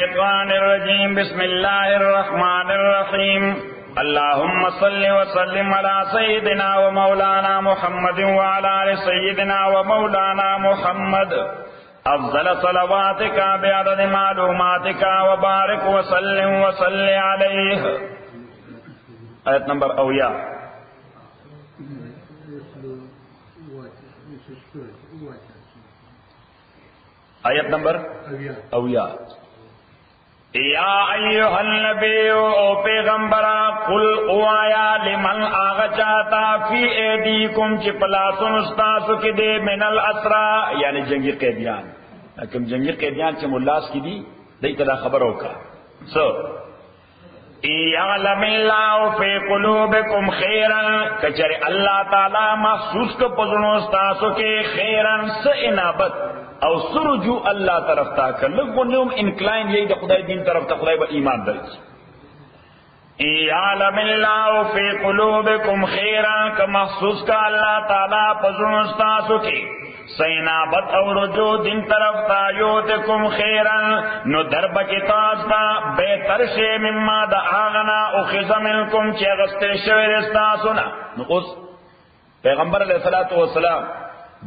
الشيطان الرجيم بسم الله الرحمن الرحيم اللهم صل وسلم على سيدنا ومولانا محمد وعلى آل سيدنا ومولانا محمد أفضل صلواتك بعدد معلوماتك وبارك وسلم وصل عليه. آیت نمبر اویا. آیت نمبر اویا. یا ایها النبی او پیغمبرا قل اوایا لمن آغچاتا فی ایدیکم چی پلاسون استاسو کی دے من الاسرا یعنی جنگی قیدیان. لیکن جنگی قیدیان چی ملاس کی دی دیتا دا خبر ہوکا سو یعلم اللہ فی قلوبکم خیرا کچر اللہ تعالی محسوس کو پزنو استاسو کے خیرا سئنابت او سرجو اللہ طرف تا کر لگو نیوم انکلائن یہی دا خدای دین طرف تا خدای با ایمان درج یعلم اللہ فی قلوبکم خیرا کہ محسوس کا اللہ تعالی پزنو استاسو کے سینابت او رجوع دن طرف تا یوتکم خیرن نو درب کی تاستا بہتر شے مما دا آغنا اخذ منکم چی اغسطے شویر استاسونا. نو اس پیغمبر علیہ السلام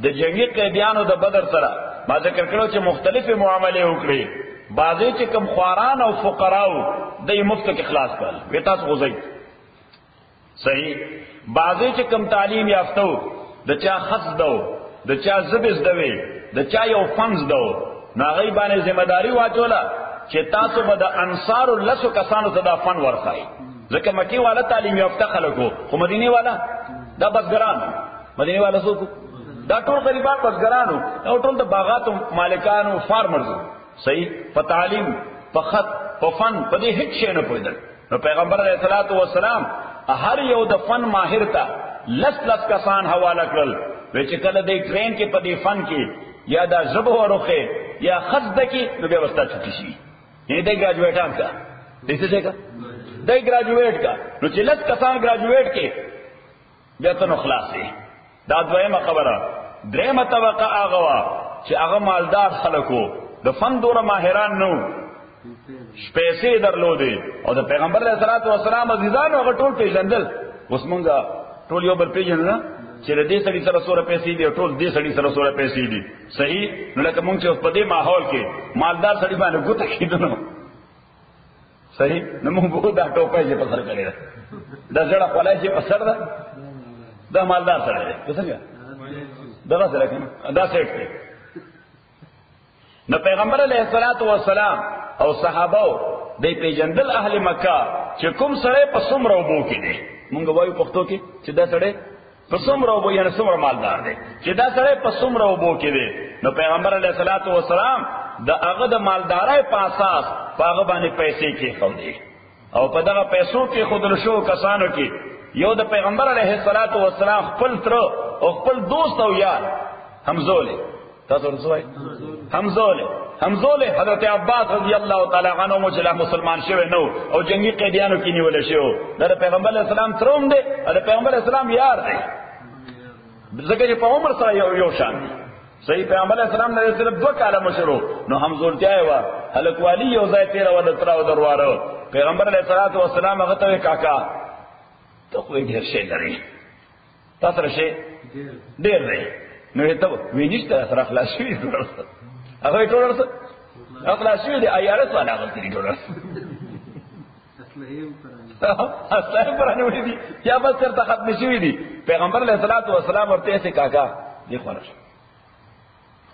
دا جنگی قیدیانو دا بدر سرا ما ذکر کرو چی مختلف معاملے اکڑی بعضی چی کم خواران او فقراو دا مفت کے خلاص کر ویتاس غزی صحیح. بعضی چی کم تعلیم یافتو دا چا خص دو د چا زبز دوی د چا یو فنز دو ناغی باندې ذمہ داری واچولا چې تاسو به د انصار لسو کسانو ته دا فن ورخای ځکه مکی والا تعلیم یافته خلکو خو مدینه والا دا بسګران مدینه والا څوک دا ټول غریبان بسګرانو او ټول د باغاتو مالکانو فارمرز صحیح په تعلیم په خط په فن په دې هیڅ شی نه پوهیدل. نو پیغمبر علیه الصلاۃ والسلام هر یو د فن ماهر ته لس کسان حواله کړل وچ کله د ټرین کې په دې فن کې یا دا زبو ورخه یا خصد کې نو بیا وستا چټی شي یعنی د ګریجویټان کا دې څه کا د ګریجویټ کا نو چې لس کسان ګریجویټ کې بیا ته نو خلاص دي. دا دویمه خبره. درېمه طبقه هغه وا چې هغه مالدار خلکو د فن دوره ماهران نو پیسې درلودې او د پیغمبر علیه الصلاۃ والسلام عزیزانو هغه ټول پیژندل. اوس مونږه ټول یو بل پیژنل چې دې سړي سره سوره پیسې دي ټول دې سړي سره سوره پیسې دي صحیح. نو لکه مونږ چې په دې ماحول کې مالدار سړي باندې ګوته کېدنو صحیح نو مونږ به دا ټوپه چې په سر کړی دا زړه خولای چې په سر ده دا مالدار سړی دی څنګه دا سره کنه دا سیټ دی. نو پیغمبر علیه الصلاۃ والسلام او صحابه دې پیژندل اهل مکه چې کوم سړی په څومره وبو کې دی. مونږ وایو پښتو کې چې دا سړی په څومره وبو یعنی څومره مالدار دی چې دا سړی په څومره وبو کې دی. نو پیغمبر علیه الصلاۃ والسلام د هغه د مالدارۍ په اساس په هغه باندې پیسې کې خو دی او په دغه پیسو کې خودل شو کسانو کې یو د پیغمبر علیه الصلاۃ والسلام خپل تر او خپل دوست او یار حمزه تاسو ورسوي حمزه حضرت عباس رضی الله تعالی عنہ مجله مسلمان شوی نو او جنگی قیدیانو کې نیول شو. د پیغمبر علیه السلام تروم دی او د پیغمبر علیه السلام یار دی ځکه چې په عمر سره یو شان دی صحیح. پیغمبر علیه السلام نه صرف 2 کاله مشرو نو حمزه ته وا هلک والی یو ځای تیر ول تر او درواره پیغمبر علیه الصلاۃ والسلام هغه ته کاکا ته خو ډیر شي لري تاسو راشي ډیر دی نو ته وینځته سره خلاص شي هغه ټول ورته خلاص شي دی ایارس والا غلطی ټول اصله پرانه وې دي یا بس تر ختم شي دي. پیغمبر علیه الصلاۃ والسلام ورته سي کاکا دی خورش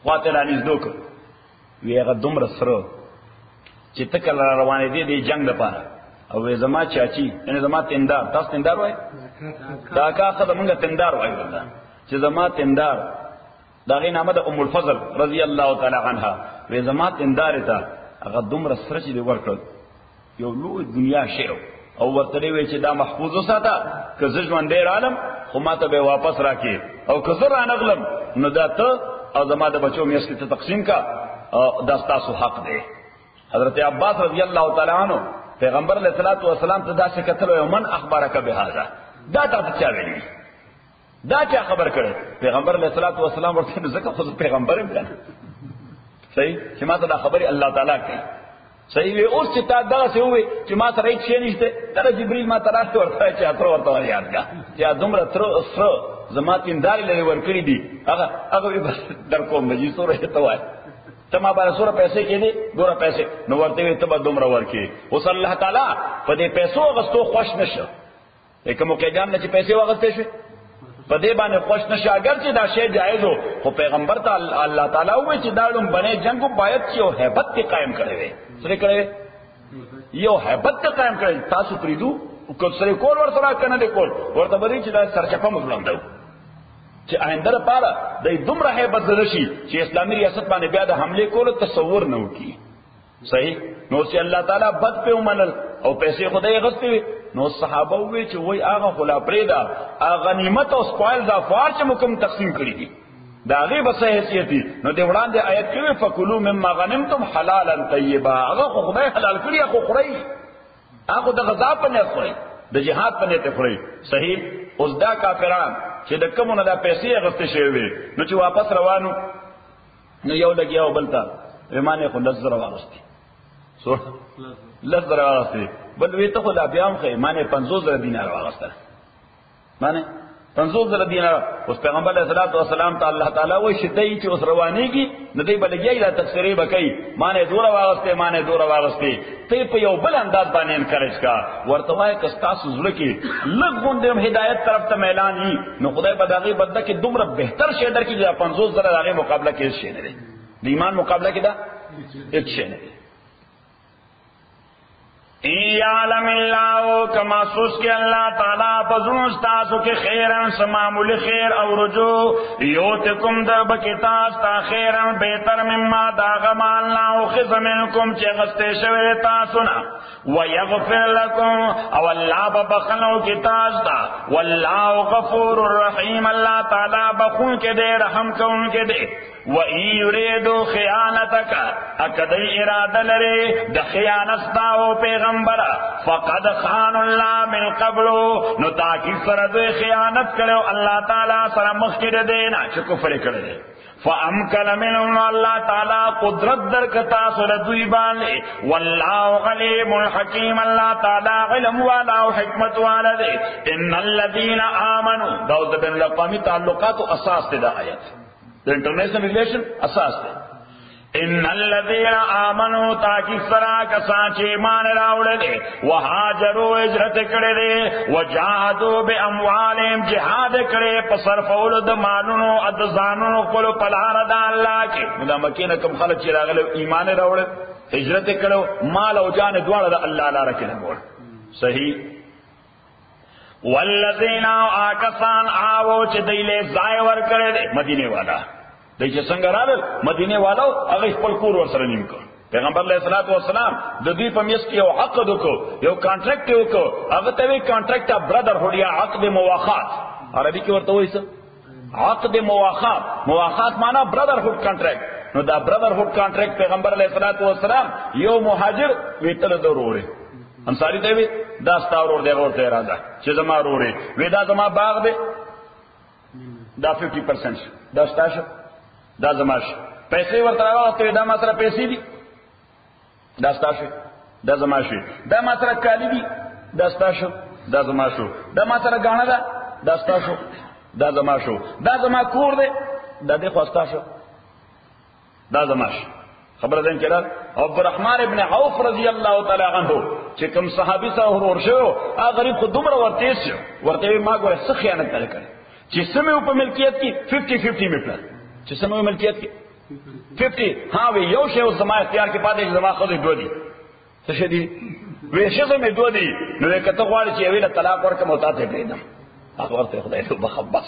خواته رانیز دوک وی هغه دومره سره چې تکل روانې دي د جنگ لپاره او زما چاچی یعنی زما تندار تاسو تندار وای دا کاخه زمونږ تندار وای والله چې زما تندار داغه نامه د ام الفضل رضی الله تعالی عنها وې زما تندار ته هغه دومره سره چې ورکړ یو لوی دنیا شیو او ورته وی چې دا محفوظ وساته که زه ژوندې عالم خو ماته به واپس راکې او که زه رانغلم نو دا ته او زما د بچو میاشتې ته تقسیم کا دا تاسو حق دی. حضرت عباس رضی الله تعالی عنہ پیغمبر علیہ الصلوۃ والسلام ته دا څه کتل او من اخبارک بهذا دا تاسو چا ویلی دا چا خبر کړي پیغمبر علیہ الصلوۃ والسلام ورته ځکه خو پیغمبر هم صحیح چې ما ته دا خبري الله تعالی کوي صحیح وي. اوس چې تا دغه څه ووي چې ما سره هیڅ شی نشته، دا جبرئیل ما ته راته ورته چې اتر ورته یاد کا چې دومره تر سره زما تینداري لري ورکړي دي، هغه بس در کوم دي سورې ته وای ته ما باندې سوره پیسې کې دي ګوره پیسې نو ورته وي ته به دومره ورکړي. اوس الله تعالی په دې پیسو غستو خوش نشه، کوم کې ګام نه چې پیسې وغستې شي په دې باندې خوش نشه، اگر چې دا شی جایز ہو خو پیغمبر ته الله تعالی وایي چې دا لوم بنې جنگو باید چې یو hebat قائم کړي وي، سره کړي یو hebat قائم کړي. تاسو پریدو کو سره کول ور سره کنه دې کول ورته بری چې دا سرچپه مظلوم دی چې آینده لپاره د دومره hebat نشي چې اسلامي ریاست باندې بیا د حمله کولو تصور نه وکړي. صحیح. نو چې الله تعالی بد په ومنل او پیسې خدای غستې نو صحابه وی چې وای هغه خلا پرېدا هغه غنیمت او سپایل دا فار چې مکم تقسیم کړی دي دا غي بس حیثیت دي. نو د وړاندې آیت کې فکلوا مما غنمتم حلالا طیبا، هغه خدای حلال کړی خو خوري، هغه د غذا په نیت خوري، د جهاد په نیت خوري. صحیح. اوس دا کافران چې د کومونه دا پیسې غستې شوی وي نو چې واپس روانو نو یو لګیاو بلتا ایمانه خو لزر واغستی سو لزر واغستی بل وی ته خو لا بیا هم خې ایمانه 50000 دینار واغسته معنی 50000 دینار. اوس پیغمبر علیه الصلاۃ والسلام ته الله تعالی وایي چې دای چې اوس روانيږي نو دای بلګیای دا تفسیری وکي معنی دوره واغسته معنی دوره واغسته ته په یو بل انداز باندې انکریج کا ورته وای ک تاسو زړه کې لګوندم هدایت طرف ته اعلان وي نو خدای په دغه بدله کې دومره بهتر شی در کې چې 50000 دغه مقابله کې شي نه دی د ایمان مقابله کې دا هیڅ شی نه دی. یعلم اللہ کما سوس کے اللہ تعالیٰ پزنس تاسو کے خیرن سمامل خیر او رجوع یوتکم در بکتاستا خیرن بہتر مما داغما اللہ خز منکم چے غستے شوئے تاسونا ویغفر لکم او اللہ ببخنو کتاستا واللہ غفور الرحیم اللہ تعالیٰ بخون کے دے رحم کون کے دے وَإِن يُرِيدُوا خِيَانَتَكَ اکدی ارادہ لرے د خیانتاو پیغمبر فقد خان اللہ من قبل نو تاکی سرد خیانت کرو اللہ تعالی سر مخکر دینا چھ کفر کرے فَأَمْكَلَ مِنْهُمْ اللہ تعالی قدرت درکتا سردوی بانے واللہ علیم الحکیم اللہ تعالی علم والا و حکمت والا دے ان الذین آمنوا داود بن الاقوامی تعلقات و اساس تے دا آیت the international relation اساس ہے. ان الذين آمنوا تاکي سرا کسان چې ایمان راوړل وهاجروا هجرت کړي دي وجاهدوا باموالهم جهاد کړي په صرفولو د مالونو او د ځانونو خپل په لار د الله کې دا مکینه کوم خلک چې راغلي ایمان راوړل هجرت کړو مال او جان دواړه د الله لپاره کې لګول. صحیح. والذین آکسان آوو چې دیلے ځای ور کړی دی مدینه والا دای چې څنګه راغل مدینه والو هغه خپل کور ور سره نیم کړ. پیغمبر علیه الصلاۃ والسلام د دوی په میس کې یو عقد وکړو یو کانټریکټ وکړو هغه ته وی کانټریکټ اف برادرهود یا عقد مواخات عربي کې ورته وایي څه عقد مواخات مواخات معنی برادرهود کانټریکټ. نو دا برادرهود کانټریکټ پیغمبر علیه الصلاۃ والسلام یو مهاجر ویتل ضروري انصاری ته وی دا ستاور دی ورته راځه چې زما وروره وی دا زما باغ دی دا 50% دا ستاسو دا زما شي پیسې ورته راوته دا ما سره پیسې دي دا ستاسو دا زما شي دا ما سره کالی دي دا ستاسو دا زما شو دا ما سره غاڼه ده دا ستاسو دا زما شو دا زما کور دی دا دې خو ستاسو دا زما شي. خبر دین کړه عبدالرحمن ابن عوف رضی الله تعالی عنہ چې کوم صحابي سره ورور شو هغه غریب خو دومره ورته شو ورته ما ګوره څه خیانت کړي چې سمو په ملکیت کې 50-50 میپل چې سمو ملکیت کې 50 ها وی یو شی زما اختیار کې پاتې زما خو دې دوه دي څه شي دي وی شي زما دوه دي نو کته غواړي چې ویله طلاق ورکړم او تاسو پریدم هغه ورته خدای ته بس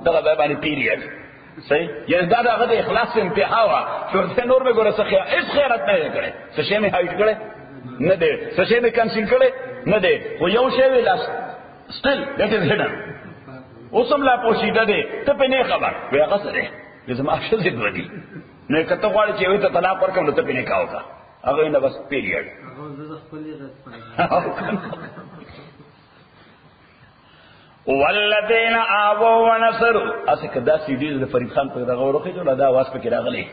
دغه باندې پیریډ صحیح. یعنی دا هغه د اخلاص انتها وا چې نور به ګوره څه هیڅ خیرات نه کړي څه شی نه هایټ کړي نه دی څه شی نه کانسل کړي نه دی خو یو شی ویل still that is hidden اوسم لا پوشیده دی ته په نه خبر وی هغه سره زما څه دې ودی نه کته غواړي چې وي ته طلاق ورکوم ته په نه کاو کا هغه نه بس پیریډ والذین آووا ونصروا اسه کدا سی ډی د فرید خان په دغه ورخه جوړه دا واس پکې راغلی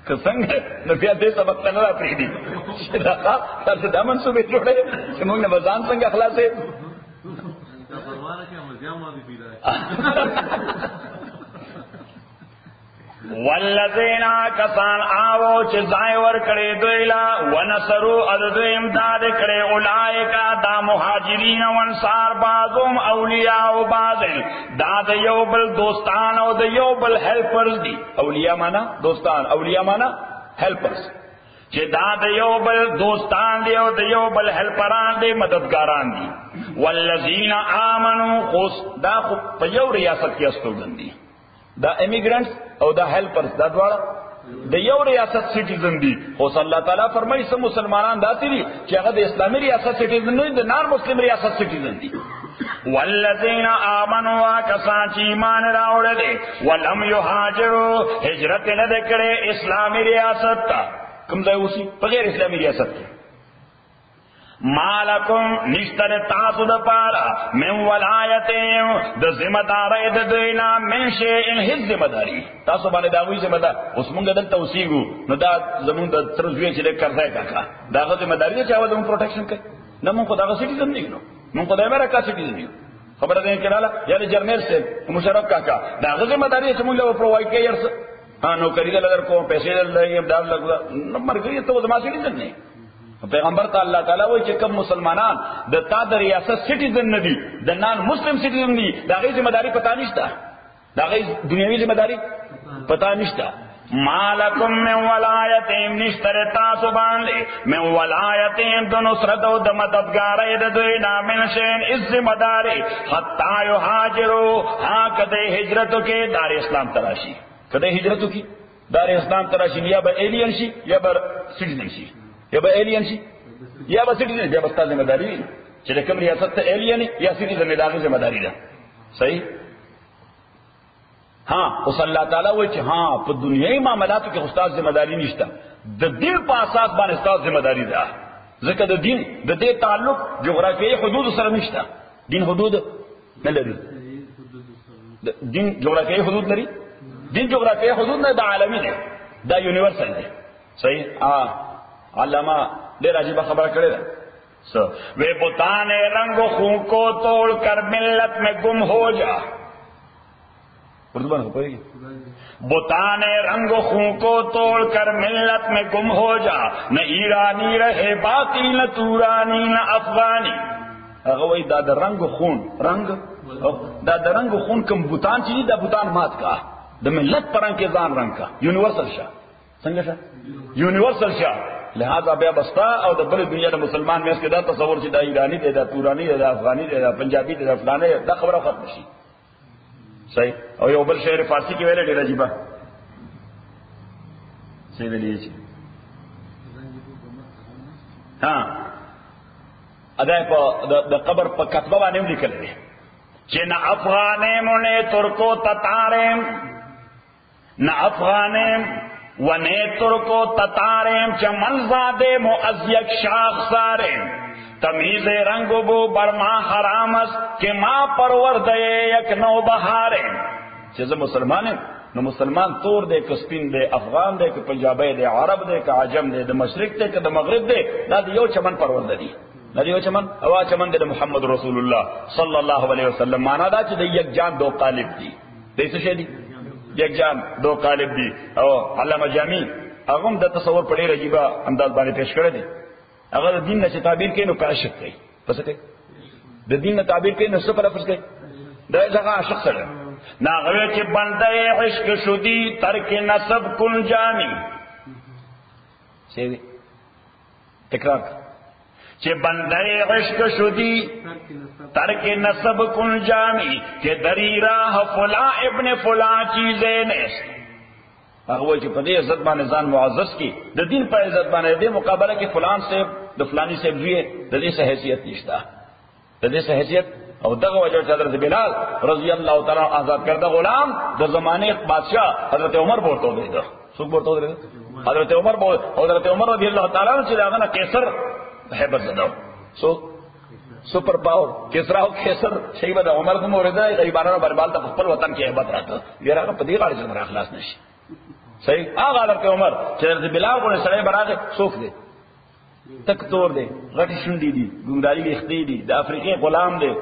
که څنګه نو بیا دې سبق ته نه راپرېږدي چې تاسو دا منصوبې جوړې چې موږ نه به ځان څنګه خلاصې والذین کسان آوو چې ځای ور کړې دوی لا ونصروا دوی امداد کړې اولئک دا مهاجرین او انصار بعضهم اولیاء او بعض دا د یو بل دوستان او د یو بل هیلپرز دي اولیاء معنا دوستان اولیاء معنا هیلپرز چې دا د یو بل دوستان دي او د یو بل هیلپران دي مددګاران دي والذین آمنوا خص دا خو په یو ریاست کې استوګن دي دا امیگرنٹس او دا ہیلپرز دا دوارا دا یو ریاست سٹیزن دی خوص اللہ تعالیٰ فرمائی سب مسلمانان داتی دی چی اگر دا اسلامی ریاست سٹیزن دی دا نار مسلم ریاست سٹیزن دی والذین آمنوا کسان چی ایمان راوڑ دے ولم یحاجروا ہجرت ندکڑے اسلامی ریاست تا کم دائی اسی بغیر اسلامی ریاست کی مالکم نشتر تاسو د پارا من ولایتهم د ذمہ داری د دوینا من شیء هیڅ ذمہ داری تاسو باندې دا وی ذمہ دار اوس مونږ دلته اوسېګو نو دا زمونږ د ترځوي چې کړځای کاکا دا ذمہ داری چې هغه زموږ پروټیکشن کوي نه مونږ خو دا سټیزن نه یو مونږ خو د امریکا سټیزن یو خبره ده کړه یعنی جرنل سے مشرف کاکا دا ذمہ داری چې مونږ له پرووایډ کوي نوکری دلر کو پیسې دلر امداد لګا مرګي ته زما سټیزن نه پیغمبر تا اللہ تعالیٰ وی چې کوم مسلمانان د تا د ریاست سټیزن نه دي د نان مسلم سټیزن دي دا غي ذمہ داری پتا نشته دا غي دنیوي ذمہ داری پتا نشته مالکم من ولایتهم نشتر تاسو باندې من ولایتهم د نصرت او د مددګارۍ د دوی نامن شین از ذمہ داری حتا یهاجروا ها کده هجرت کې دار اسلام تراشی کده هجرت کې دار اسلام تراشی یا به ایلین شي یا به سټیزن شي یا به ایلین شي یا به سټیزن یا به ستاسو ذمہ داری چې کوم ریاست ته ایلین یا سټیزن دغه ذمہ داری ده صحیح ہاں اس اللہ تعالیٰ وہ ہاں په دنیائی معاملاتو کې استاد ذمہ داری نشته د دین په اساس باندې استاد ذمہ داری ده ځکه د دین د دې تعلق جغرافیایي حدود سره نشته دین حدود نه لري دین جغرافیایي حدود لري دین جغرافیایي حدود نه د عالمي ده دا یونیورسل ده صحیح علامہ ډېر عجیب خبره کړې ده وہ بتان رنگ خوں کو توڑ کر ملت میں گم ہو جا بتان رنگ خوں کو توڑ کر ملت میں گم ہو جا نہ ایرانی رہے باقی نہ تورانی نہ افغانی هغه وای دا د رنگ خون رنگ دا د رنگ خون کوم بوتان چې دا بوتان مات کا د ملت پرنګ کې ځان رنگ کا یونیورسل شاه څنګه شاه یونیورسل شاه لہذا بیا بستا او د بل دنیا د مسلمان مېس کې دا تصور چې دا ایرانی دی دا تورانی دی دا افغانی دی دا پنجابی دی دا فلانه دا خبره ختم شي صحیح او یو بل شعر فارسی کې ویل ډیر عجیب څه ویلی چې ها ادا په د قبر په کتبه باندې لیکل دي چې نه افغانې مونږه ترکو تتارم نه افغانې ونه ترکو تتارم چمن زاده معزیک شاخ سارم تمیز رنگ بو برما حرام است کہ ما پرورده یک نو بهارم چې زه مسلمان یم نو مسلمان تور دی که سپین دی افغان دی که پنجابی دی عرب دی که عجم دی د مشرق دی که د مغرب دی دا د یو چمن پرورده دی دا یو چمن او چمن دی د محمد رسول الله صلی الله علیه وسلم معنا دا چې د یک جان دو قالب دی د څه شي دی یک جان دو قالب دی او علامه جامی هغه د تصور په ډیر عجیب انداز باندې پیش کړی دی هغه د دین نشه تعبیر کوي نو کاشف کوي پس کوي د دین نه تعبیر کوي نو څه پر فرض کوي دا هغه عاشق سره ناغوی چې بنده عشق شدی ترک نسب کن جانی سی تکرار چې بنده عشق شدی ترک نسب کن جانی کہ دری راہ فلاں ابن فلاں چیزیں نیست هغه وایي چې په دې عزت باندې ځان معزز کی د دین په عزت باندې د مقابله کې فلان سے د فلانی سے وی د دې څه حیثیت نشته د دې څه حیثیت او دغه وجه چې حضرت بلال رضی الله تعالی آزاد کړه غلام د زمانه بادشاہ حضرت عمر بورته دی څوک بورته دی حضرت عمر حضرت عمر رضی الله تعالی عنہ چې هغه قیصر هیبت زده سپر پاور کسرا او کیسر شیبه د عمر کوم ورده غیبانو بربال د خپل وطن کې هیبت راته یاره په دې غاړه څنګه اخلاص نشي صحیح هغه حضرت عمر چې د بلال کو سره براغه څوک دی تک تور دی غټي شونډې دي ګونګالي اختی دي د افریقې غلام دی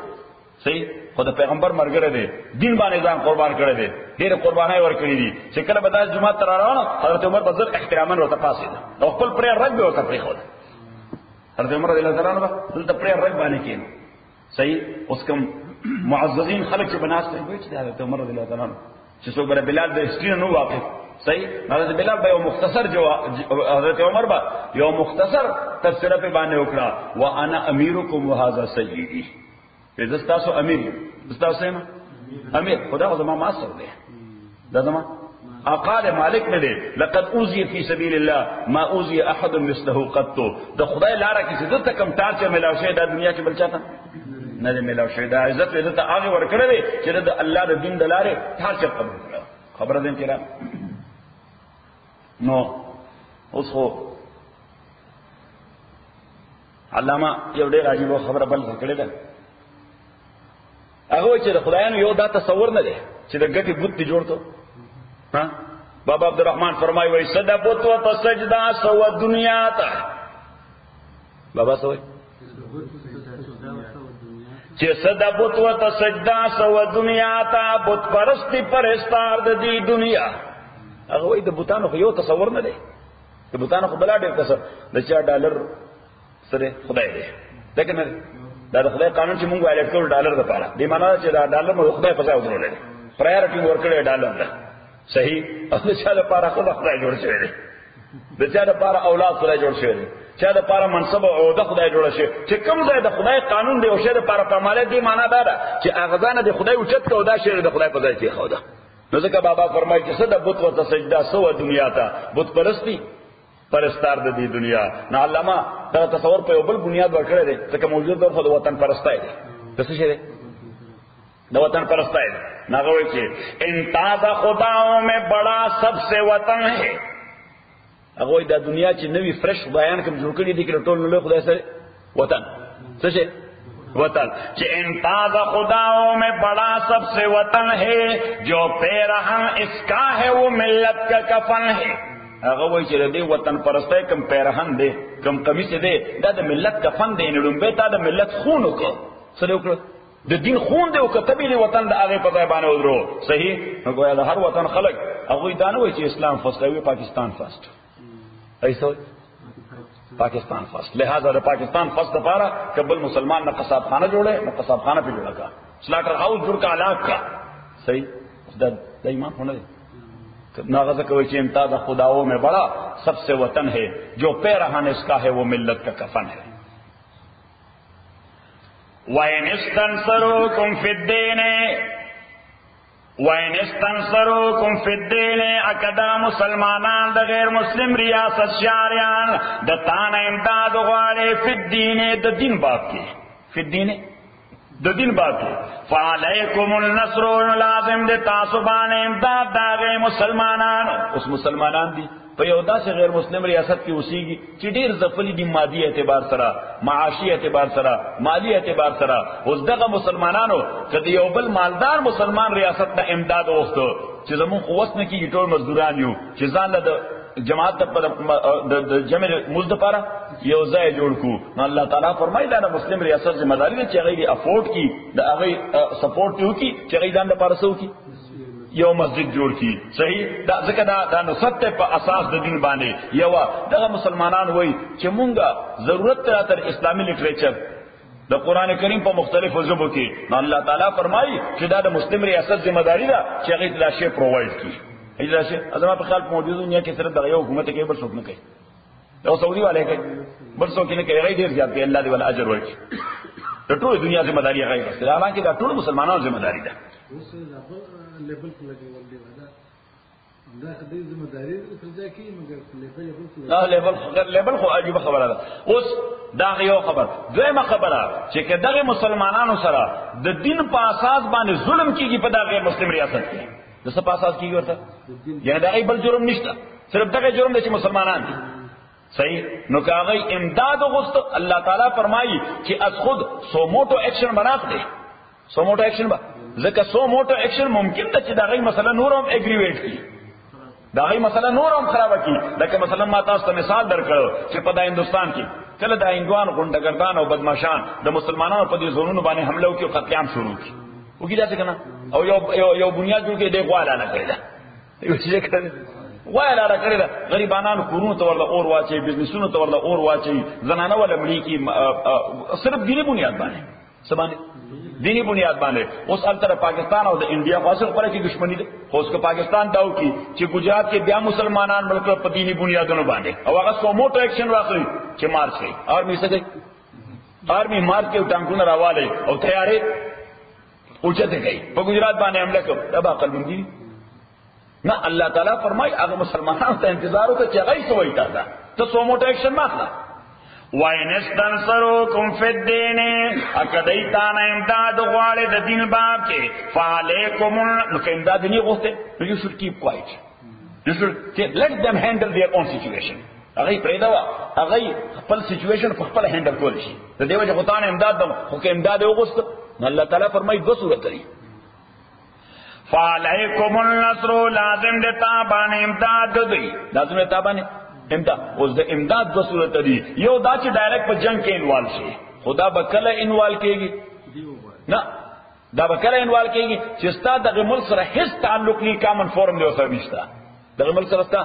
صحیح خدای پیغمبر مرګره دی دین باندې ځان قربان کړی دی ډېر قربانای ورکړي دي چې کله به د جمعه تر روانه حضرت عمر بزر احتراما ورته پاسید او خپل پرې رګ به ورته پرې خو حضرت عمر رضی الله تعالی عنہ دلته پرې رګ باندې کېنو صحیح اوس کوم معززین خلک چې بناسته وي چې حضرت عمر رضی الله تعالی عنہ چې څو بر بلال د هستری نو واقف صحیح حضرت بلال به یو مختصر حضرت عمر به یو مختصر تفسیر په باندې وکړه وانا امیرکم وهذا سیدی زستاسو امیر زستاسو امیر خدا زما ما سره دی دا زما اقال مالک نه دی لقد اوذي فی سبیل الله ما اوذي احد مثله قط د خدای لاره کې څه کم ټارچ ملاو شه د دنیا کې بل چاته نه ملاو شه دا عزت دې ته هغه ورکړې چې د الله د دین د لارې ټارچ قبول کړو خبره دې کړه نو اوس خو علامه یو ډېر عجیب خبره بل کړې ده هغه چې د خدایانو یو دا تصور نه دی چې د ګټي بوت دی جوړ ته ها بابا عبدالرحمن فرمایي وای صدا بوت و تسجدا سو دنیا ته بابا سوې چې صدا بوت و تسجدا سو دنیا ته بت پرستی پرستار د دې دنیا هغه وای د بوتانو خو یو تصور نه دی د بوتانو خو بلا ډېر تصور د چا ډالر سره خدای دی دغه نه دا د خدای قانون چې موږ وایي ټول ډالر د پاره دی معنا چې دا ډالر مو خدای په ځای ودرولې پرایورټي ورکړي ډالر ده صحیح او د چا لپاره خدای جوړ شوی دی د چا لپاره اولاد خدای جوړ شوی دی چا لپاره منصب او عہده خدای جوړ شوی چې کوم ځای د خدای قانون دی او شه لپاره په مالې دی معنا دا ده چې اغزانه د خدای اوچت کو دا شه د خدای په ځای کې خو ده نو ځکه بابا فرمایي چې صد بت و تسجدا سو دنیا ته بت پرستی پرستار د دې دنیا نه علامه دا تصور په یو بل بنیاد ورکړی دی ځکه موجود د وطن پرستای دی څه شي دی د وطن پرستای دی ناغه وایي چې انتاز خداوں میں بڑا سب سے وطن ہے هغه د دنیا چې نوی فرش بیان کوم جوړ کړی دی کله ټول نو خدای سره وطن څه شي وطن کہ انتاز خداؤں میں بڑا سب سے وطن ہے جو پیرہن اس کا ہے وہ ملت کا کفن ہے هغه وایي چې دې وطن پرستای کم پیرهن دی کم قمیص دی دا د ملت کفن دی نړم به تا د ملت خون وکړه سره وکړه د دین خون دی او کتبې دی وطن د هغه په ځای باندې ودرو صحیح نو ګویا د هر وطن خلک هغه دا نه وایي چې اسلام فرست دی پاکستان فرست ایسو پاکستان فرست لہذا د پاکستان فرست لپاره قبل مسلمان نه قصاب خانه جوړه نه قصاب خانه په جوړه کا سلاټر هاوس جوړ کا علاق کا صحیح دا ایمان ہونا دی ناغذ کوئی کہ امتاز خداؤں میں بڑا سب سے وطن ہے جو پیرہن اس کا ہے وہ ملت کا کفن ہے وَإِنِ اسْتَنْصَرُوكُمْ فِي الدِّينِ اکدا مسلمانان دا غیر مسلم ریاست شاریان دا تان امداد غوارے فی الدین دا دین باب کی فی الدین د دین بات فعلیکم النصر لازم دے تاسبان امداد داغے مسلمانان اس مسلمانان دی په یو داسې غیر مسلم ریاست کې اوسېږي چې ډېر ځپلي دي مادي اعتبار سره معاشي اعتبار سره مالی اعتبار سره اوس دغه مسلمانانو که د یو بل مالدار مسلمان ریاست نه امداد وغوښتو چې زموږ خو وس نه کېږي ټول مزدوران یو چې ځان له جماعت د جمع مزد لپاره یو ځای جوړ کو نو الله تعالی فرمایي دا د مسلم ریاست ذمہ داری ده چې هغه یې افورد کی دا هغه سپورټ یو کی چې هغه ځان لپاره سو کی یو مسجد جوړ کی صحیح دا ځکه دا نصرت په اساس د دین باندې یو دغه مسلمانان وای چې مونږه ضرورت تر اسلامي لټریچر د قران کریم په مختلفو ژبو کې نو الله تعالی فرمایي چې دا د مسلم ریاست ذمہ داری ده چې هغه دا شی پرووایډ کی ایدا شی ازما په خپل موجوده دنیا کې سره د یو حکومت کې بل څوک نه کوي او سعودي والے کوي بل څوک نه کوي غیر ډیر زیات دی الله دې ول اجر ورکړي د ټول دنیا ذمہ داری غیر اصل حالانکه دا ټول مسلمانانو ذمہ داری ده لیبل کو لګي ولدي ودا دا دې ذمہ داری فرضا کی مګر لیبل خو عجیب خبره ده اوس دا یو خبر دویمه خبره چې کداغه مسلمانانو سره د دین په اساس باندې ظلم کیږي په دغه مسلم ریاست کې د څه په اساس کیږي ورته یعنی دا بل جرم نشته صرف دغه جرم دی چې مسلمانان دي صحیح نو کاغی امداد غست اللہ تعالیٰ فرمائی کہ از خود سو موٹو ایکشن بناک دے سو موٹو ایکشن با ذکر سو موٹو ایکشن ممکن تا چی دا غی مسئلہ نورم ایگریویٹ کی دا غي مسله نور هم خراب کی. لکه مثلا ما تاسو ته مثال درکړو چې په دا هندستان کې کله د هندوان غونډګردان او بدمعشان د مسلمانانو په دې زونونو باندې حمله وکړي او قتل عام شروع کړي وګورئ څنګه کنه او یو بنیاد جوړ کړي د غواړه نه کړی دا یو څه کړی وایلا را کړی دا غریبانو کورونو ته ورله اور واچي بزنسونو ته ورله اور واچي زنانه ولا مړي کی صرف دینی بنیاد باندې سبانه دینی بنیاد باندې اوس التر پاکستان او د انډیا خاصه پر کې دښمنی ده اوس کو پاکستان داو کی چې گجرات کې بیا مسلمانان ملک په دینی بنیادونو باندې او هغه سوموټو ایکشن واخلي چې مارچ کوي آرمي څه کوي آرمي مارچ کې ټانکونه راواله او تیارې اوچته کوي په گجرات باندې حمله کوي دا عقل مندي نه. الله تعالی فرمای هغه مسلمانانو ته انتظار وکړي چې هغه سوي تا ده ته سوموټو ایکشن ماخلا وَإِنَسْتَنْصَرُوكُمْ فِي الدِّينِ اَكَدَيْتَانَ امداد غوالِ د دین باب کې فَعَلَيْكُمُ امداد نہیں غوسته you should keep quiet. You should let them handle their own situation. هغه پرېدا هغه خپل سچويشن خپل هندل کول شي. د دیو چې غوتان امداد د خو کې امداد وغوسته الله تعالی فرمایي دو صورت لري. فَعَلَيْكُمُ النَّصْرُ لازم د تابانه امداد دوی لازم د تابانه امداد اوس د امداد دو صورت دي. یو دا چې ډایرکټ په جنگ کې انوال شي خدا بکله انوال کېږي نه دا بکله انوال کېږي چې ستا د ملک سره هیڅ تعلق نه کامن فورم دی اوسه نشته د ملک سره ستا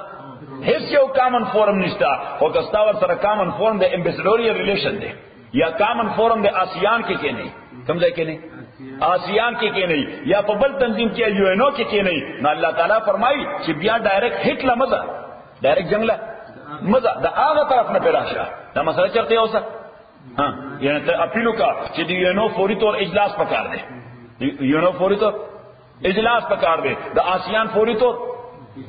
هیڅ یو کامن فورم نشته او کستا ور سره کامن فورم د امبیسډوریر ریلیشن دی یا کامن فورم د آسیان کې نه کوم ځای کې نه آسیان کې نه یا په بل تنظیم کې یو ان او کې نه نو الله تعالی فرمایي چې بیا ډایرکټ هټ لمزه ډایرکټ جنگله مزه دا هغه طرف نه پیدا شه دا مسله چرته اوسه ها یعنی ته اپیلو کا چې دی یو نو فوري طور اجلاس پکار دے یو نو فوري طور اجلاس پکار دے د آسیان فوري طور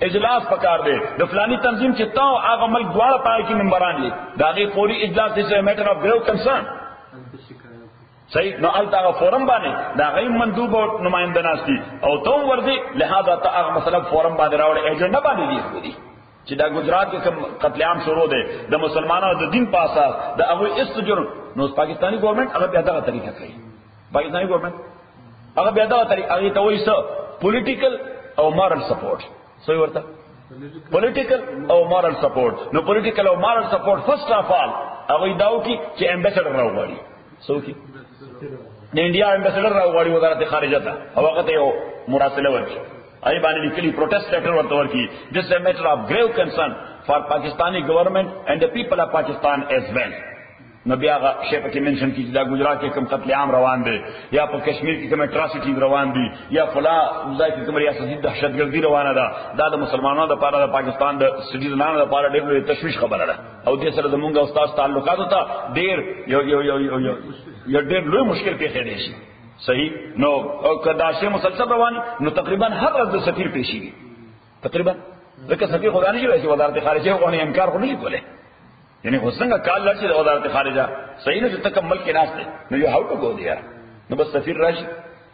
اجلاس پکار دے د فلانی تنظیم چې تاو هغه ملک دواړه پای کې ممبران دي دا غي فوري اجلاس دې میټر اف گریو کنسرن صحیح نو التا فورم باندې دا غي مندوب او نمائنده ناشتي او تو وردي لہذا تا هغه مسله فورم باندې راوړ ایجنډا باندې دي چې دا گجرات کې قتل عام شروع دی د مسلمانانو د دین په اساس د هغه استجر نو پاکستانی ګورنمنت هغه بیا دا طریقه کوي پاکستانی ګورنمنت هغه بیا دا طریقه هغه ته وایي څه پولیټیکل او مورال سپورټ سوی ورته پولیټیکل او مورال سپورټ نو پولیټیکل او مورال سپورټ فرست اف آل هغه داو کی چې امبیسډر راوړي سو کی د انډیا امبیسډر راوړي وزارت خارجه ته هغه ته یو مراسله ورکړي ای باندې لیکلي پروټیسټ لیټر ورته ورکی this is a matter of grave concern for Pakistani government and the people of Pakistan as well. نو بیا هغه شی په کې منشن کیږي دا گجرات کې کوم قتل عام روان دي یا په کشمیر کې کوم اټراسټی روان دي یا فلا ځای کې کوم ریاستي دهشتګردي روانه ده دا د مسلمانانو لپاره د پاکستان د سټیزنانو لپاره ډېر لوی تشویش خبره ده او دې سره زمونږ استاد تعلقات ته ډېر یو ډېر لوی مشکل پیښ دی شي صحیح نو او کدا شی مسلسل روان نو تقریبا هر ورځ د سفیر پیشیږي تقریبا لکه سفیر خدا نه شي وزارت خارجه غونې انکار خو نه کوله یعنی حسنګه کال لږ د وزارت خارجه صحیح نه چې تکمل کې ناشته نو یو هاو ټو گو دی نو بس سفیر راشي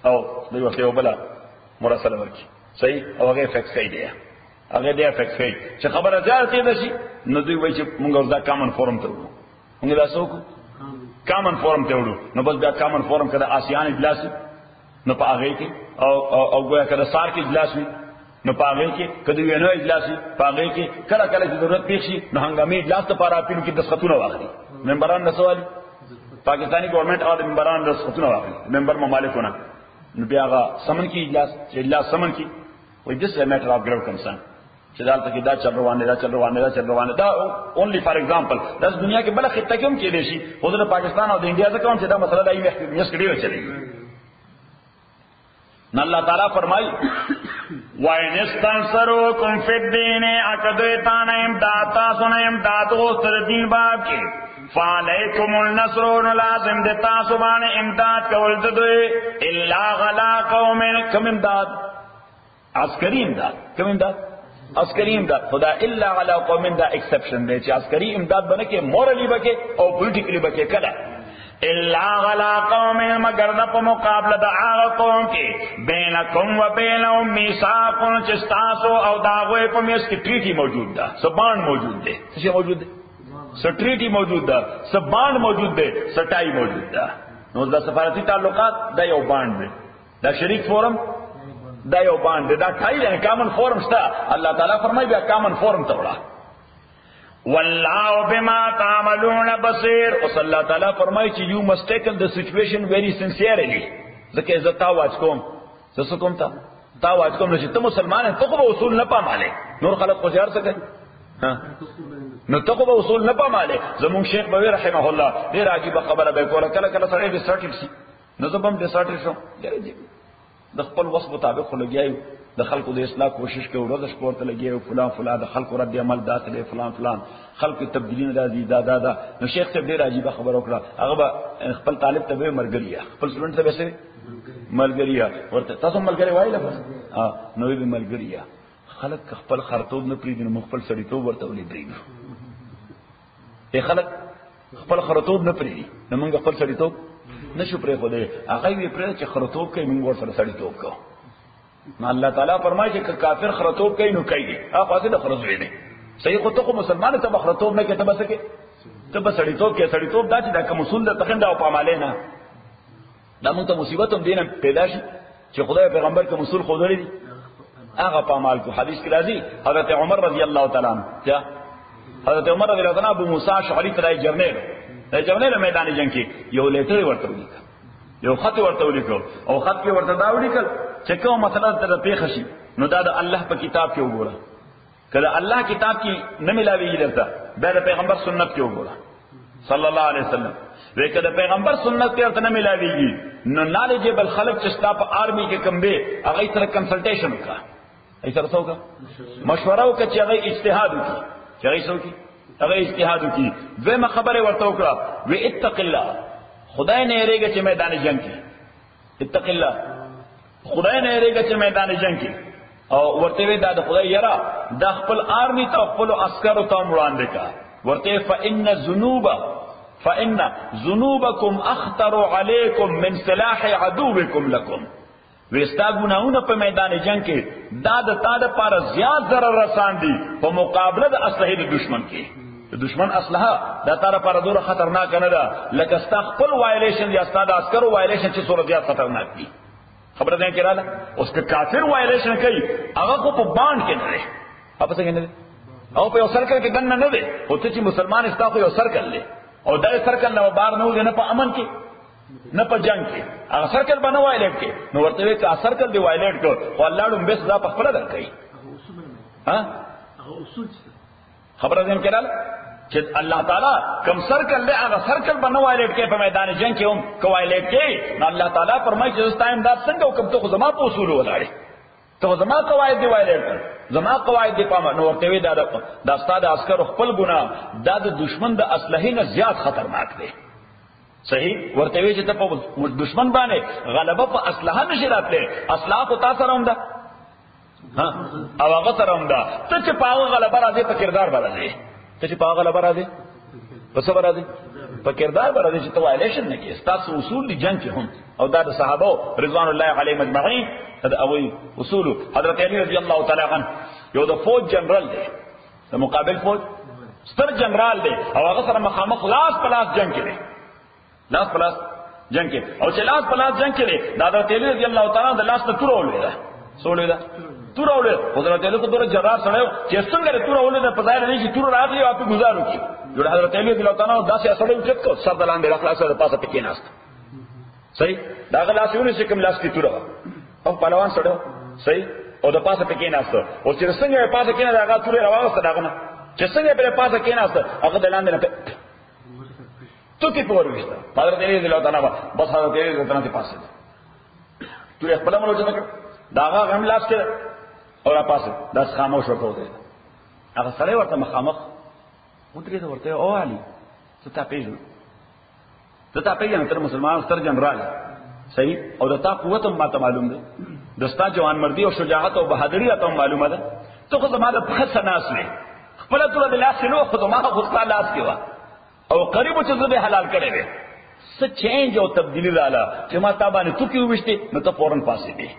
او دوی ورته وبلا مراسله ورکی صحیح او هغه فکس کوي دی هغه دی فکس کوي چې خبره ځارته ده شي نو دوی وایي چې موږ دا کامن فورم ته وړو موږ دا څوک کامن فورم ته وړو نو بس دا کامن فورم کده آسیان اجلاس نو په هغه کې او ګویا کده سار کې اجلاس وي نو په هغه کې کده وینو اجلاس وي په هغه کې کله کله ضرورت پیښ شي نو هنګامي اجلاس ته پاره اپیل کې دستخطونه واخلي ممبران نسوالي پاکستانی ګورنمنت او ممبران دستخطونه واخلي ممبر ممالکونه نو بیا هغه سمن کې اجلاس سمن کې وي this is a matter of grave concern چې دالته کې دا چل روان دي دا اونلی فار ایگزامپل دا دنیا کې بل خطه کې هم کې دي شي حضور پاکستان او د انډیا څخه هم چې دا مسله دایي مخ کې ډیره چلیږي نو الله تعالی فرمایي وَإِنِ اسْتَنْصَرُوكُمْ فِي الدِّينِ اَكَدُوِتَانَ امداد تاسو نه امداد غوښتل دین باب کې فَعَلَيْكُمُ النَّصْرُ لازم د تاسو باندې امداد کول د دوی الا غلا قوم کم امداد عسکری امداد کم امداد عسکری امداد خدا الا غلا قوم دا ایکسپشن دی چې عسکری امداد بنه کې مورلی بکې او پولیټیکلی بکې کړه الا غلا قوم مگر د په مقابله د هغه قوم کې بینکم و بینهم میثاق چې تاسو او داغه په میث کې ټریټي موجود ده سبان موجود ده څه موجود ده سټریټي موجود ده سبان موجود ده سټای موجود ده نو د سفارتي تعلقات د یو باند ده دا شریک فورم دا یو باندې دا ټایل نه کامن فورم شته. الله تعالی فرمایي بیا کامن فورم ته وړه. والله بما تعملون بصير. او الله تعالی فرمایي چې you must tackle the situation very sincerely. ځکه عزت واج کوم څه کوم تا واج کوم چې ته مسلمان ته خو اصول نه پاماله نور خلق خو ځار څه کوي ها نو ته خو اصول نه پاماله. زمون شیخ بوی رحمه الله ډیر عجیب خبره به کوله. کله کله سره دې سټیټ شي نو زبم دې سټیټ شو د خپل وس مطابق لګیایو د خلکو د اصلاح کوشش کوي ورځ شپور ته لګیایو فلان د خلکو رد عمل داخله فلان خلکو تبدیلین راځي دا نو شیخ ته ډیر عجیب خبر وکړه. هغه خپل طالب ته مرګریا خپل سټوډنټ ته وسه ملګریا ورته تاسو ملګری وایله بس نو به ملګریا خلک خپل خرطوب نه پریږدي نو خپل سړیتوب ورته ولې پریږدي. خلک خپل خرطوب نه پریږدي نو موږ خپل سړیتوب نشو پرې خو دې هغه وی پرې چې خرطوب کوي موږ ورسره سړیتوب کوو. نو الله تعالی فرمایي چې کافر خرطوب کوي نو کوي هغه خاصه د خرطوب دی صحیح. خو ته مسلمان ته خرطوب نه کې ته بس کې ته بس سړیتوب کې سړیتوب دا چې دا کوم اصول د تخنده او پاماله نه دا موږ ته مصیبت هم دینه پیدا شي چې خدای پیغمبر کوم اصول خو درې دي هغه پامال کو. حدیث کې راځي حضرت عمر رضی الله تعالی عنہ حضرت عمر رضی الله عنه ابو موسی اشعری ترای جرنیل میدان جنگ کې یو لیټر ورته ولیکل یو خط ورته ولیکل او خط کې ورته دا ولیکل چې کوم مسله ته پیښ شي نو دا د الله په کتاب کې وګوره. کله الله کتاب کې نه ملاويږي درته دا د پیغمبر سنت کې وګوره صلی الله علیه وسلم. وکړه د پیغمبر سنت کې ورته نه ملاويږي نو نالجبل خلق چې ستا په آرمي کې کم به هغه سره کنسلټیشن وکړه ایسر څوک مشوره وکړه چې هغه اجتهاد وکړي چې هغه څوک هغه اجتهاد وکړي. دویمه خبره ورته وکړه و اتق الله خدای نه یریږي چې میدان جنگ کې اتق الله خدای نه یریږي چې میدان جنگ کې او ورته وی دا د خدای یرا د خپل آرمي ته خپل عسکرو ته وړاندې کا ورته فإن ذنوبكم أخطر عليكم من سلاح عدوكم لكم. وستا ګناونه په میدان جنگ کې دا د تا د پاره زیات ضرر رسان دي په مقابله د اسلحې د دشمن کې. د دشمن اسلحه دا تا لپاره ډېر خطرناک نه ده لکه ستا خپل وایلیشن یا ستا د عسکرو وایلیشن چې څوره زیات خطرناک دي. خبره ده کړه اوس که کافر وایلیشن کوي هغه کو په باند کې نه لري اپ څنګه نه او په یو سرکل کې ګن نه دی او ته چې مسلمان استا خو یو سرکل لري او دا سرکل نو بار نه وي نه په امن کې نه په جنگ کې هغه سرکل باندې وایلیټ کې نو ورته وی کا سرکل دی وایلیټ کو او الله دې بس دا په خپل درکې ها هغه اصول خبره ده کړه چې الله تعالی کم سرکل له هغه سرکل باندې وایلیټ کې په میدان جنگ کې هم کوایلیټ کې نو الله تعالی فرمایي چې ستایم دا څنګه وکم ته زما په اصول ولاړې ته زما قواعد دی وایلیټ زما قواعد دی پامه نو ورته وی دا استاد عسكر خپل ګناه دا د دشمن د اسلحې نه زیات خطرناک دی صحیح ورته وی چې ته په دشمن باندې غلبه په اسلحه نشي راتله اسلحه کو تاسو روم ده ها او هغه سره هم ده ته چې پاغه غلبه راځي په کردار باندې ته چې پاغه غلبه راځي په څه راځي په کردار باندې چې توایلیشن نه کیږي تاسو اصول دي جنگ کې هم او دا د صحابه رضوان الله علیهم اجمعین دا اوی اصول. حضرت علی رضی الله تعالی عنہ یو د فوج جنرال دی د مقابل فوج ستر جنرال دی او هغه سره مخامخ لاس پلاس جنگ کې دی لاس پلاس جنگ کې او چې لاس پلاس جنگ کې دی دا حضرت علی رضی الله تعالی عنہ د لاس ته تور ولې ده سولې ده تور ولې حضرت علی کو دغه جرار سره چې څنګه تور ولې ده په ځای نه چې تور راغلی او په گزارو کې جو حضرت علی رضی الله تعالی عنہ داسې اصله وجود کو سر دلان به اخلاص سره پاسه پکې ناست صحیح دا غلاسونه چې کوم لاس کې تور او پهلوان سره صحیح او د پاسه پکې ناست او چې څنګه په پاسه کې نه هغه تور راوسته داغه نه چې څنګه په پاسه کې ناست هغه دلان نه تو کې پور وسته حضرت علی رضی الله تعالی عنہ بس حضرت علی رضی الله تعالی پاسه تو خپل ملو چې داغه غم لاس کې اور پاسه داس خاموش وکړو هغه سره ورته مخامخ مدري ورته او علي ته پیژنې تر مسلمان ستر جنرال صحیح او دتا قوت هم ماته معلوم ده دستا جوان مردی او شجاعت او بہادری ته معلومه ده ته خو زما د پخه ناس نه خپل ټول د لاس نو خو ما خو خپل لاس کې وا او قریب چې زه به حلال کړي وي څه چینج او تبدیلی رااله چې ما تابانه تو کې وښتي نو ته فورن پاسې دي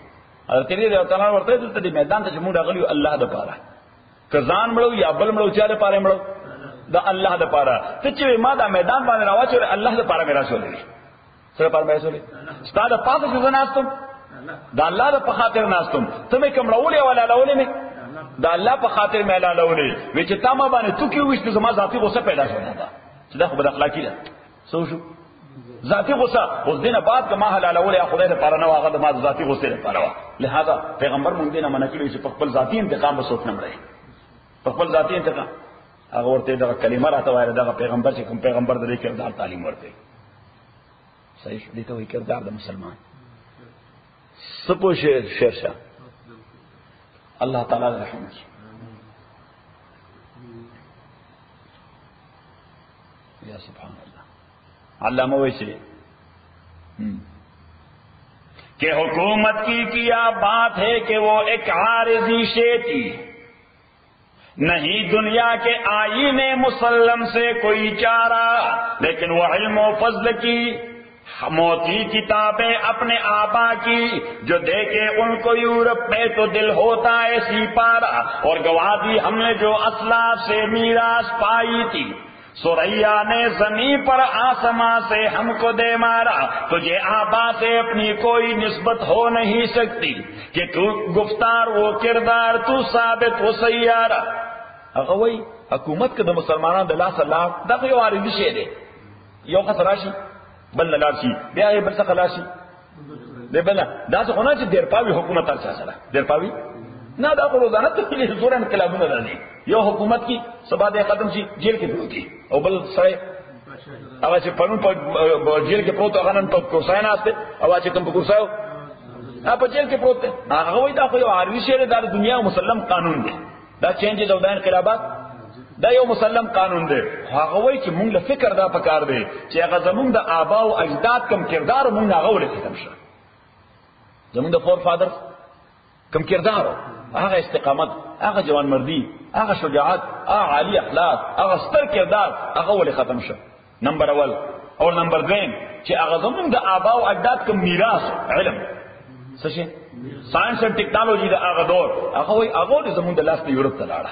حضرت علی رضی الله عنه ورته د میدان ته موږ غلیو الله د پاره کزان مړو یا بل مړو چې د پاره مړو د الله د پاره ته چې ما دا میدان باندې راوچو الله د پاره میرا شولې سره پاره مې شولې ستاسو پاسه چې زناستم دا الله د په خاطر ناستم ته مې کوم راولې ولا لاولې مې دا الله په خاطر مې لاولې وې چې تا ما باندې تو کې وښته زما ذاتي غوسه پیدا شوه دا چې دا خو بد اخلاقی ده سو شو ذاتی غصہ اس دن بعد کا ما حلالول یا خدای لپاره نه واغه د ما ذاتی غصه لپاره وا لہذا پیغمبر مونږ دینه منع کړی چې په خپل ذاتی انتقام وسوک نه مړی په خپل ذاتی انتقام هغه ورته دا کلمه راته وایي دا پیغمبر چې کوم پیغمبر د کردار تعلیم ورته صحیح دي ته وایي کردار د مسلمان سپو شیرشاه الله تعالی رحم وکړي یا سبحان اللہ علامہ ویسے کہ حکومت کی کیا بات ہے کہ وہ ایک عارضی شے تھی نہیں دنیا کے آئین مسلم سے کوئی چارہ لیکن وہ علم و فضل کی موتی کتابیں اپنے آبا کی جو دیکھے ان کو یورپ میں تو دل ہوتا ہے سی پارا اور گواہ دی ہم نے جو اسلاف سے میراث پائی تھی سوریا نے زمین پر آسماں سے ہم کو دے مارا تجھے آبا سے اپنی کوئی نسبت ہو نہیں سکتی کہ تو گفتار وہ کردار تو ثابت ہو سیارہ اگوی حکومت کے د مسلمانان د لاس الله دا یو عارضی شی دی یو خسراشي بل لاشي بیا یې بل څه خلاصي دی بل دا څه نه چې ډیر پاوی حکومت تر څه سره ډیر پاوی نه دا خو روزانه ته زور انقلابونه راځي یو حکومت کی سبا دې ختم شي جیل کې پروتي او بل سره هغه چې پرون په جیل کې پروت هغه نن په کوسای نه استه هغه چې کوم په کوسایو په جیل کې پروت هغه وای دا خو یو عارضی شی دی د دنیا مسلم قانون دی دا چینج او دا انقلابات دا یو مسلم قانون دی هغه وای چې مونږ له فکر دا پکار دی چې هغه زمونږ د آبا او اجداد کم کردار مونږ هغه ولې ختم شي زمونږ د فور فادر کم کردار هغه استقامت هغه جوان مردی هغه شجاعت هغه عالی اخلاق هغه ستر کردار هغه ولې ختم شو نمبر اول او نمبر دویم چې هغه زمونږ د آبا او اجداد کم میراث علم څه شي ساينس او ټیکنالوژي د هغه دور هغه وای هغه زمونږ د لاس ته یورپ ته لاړه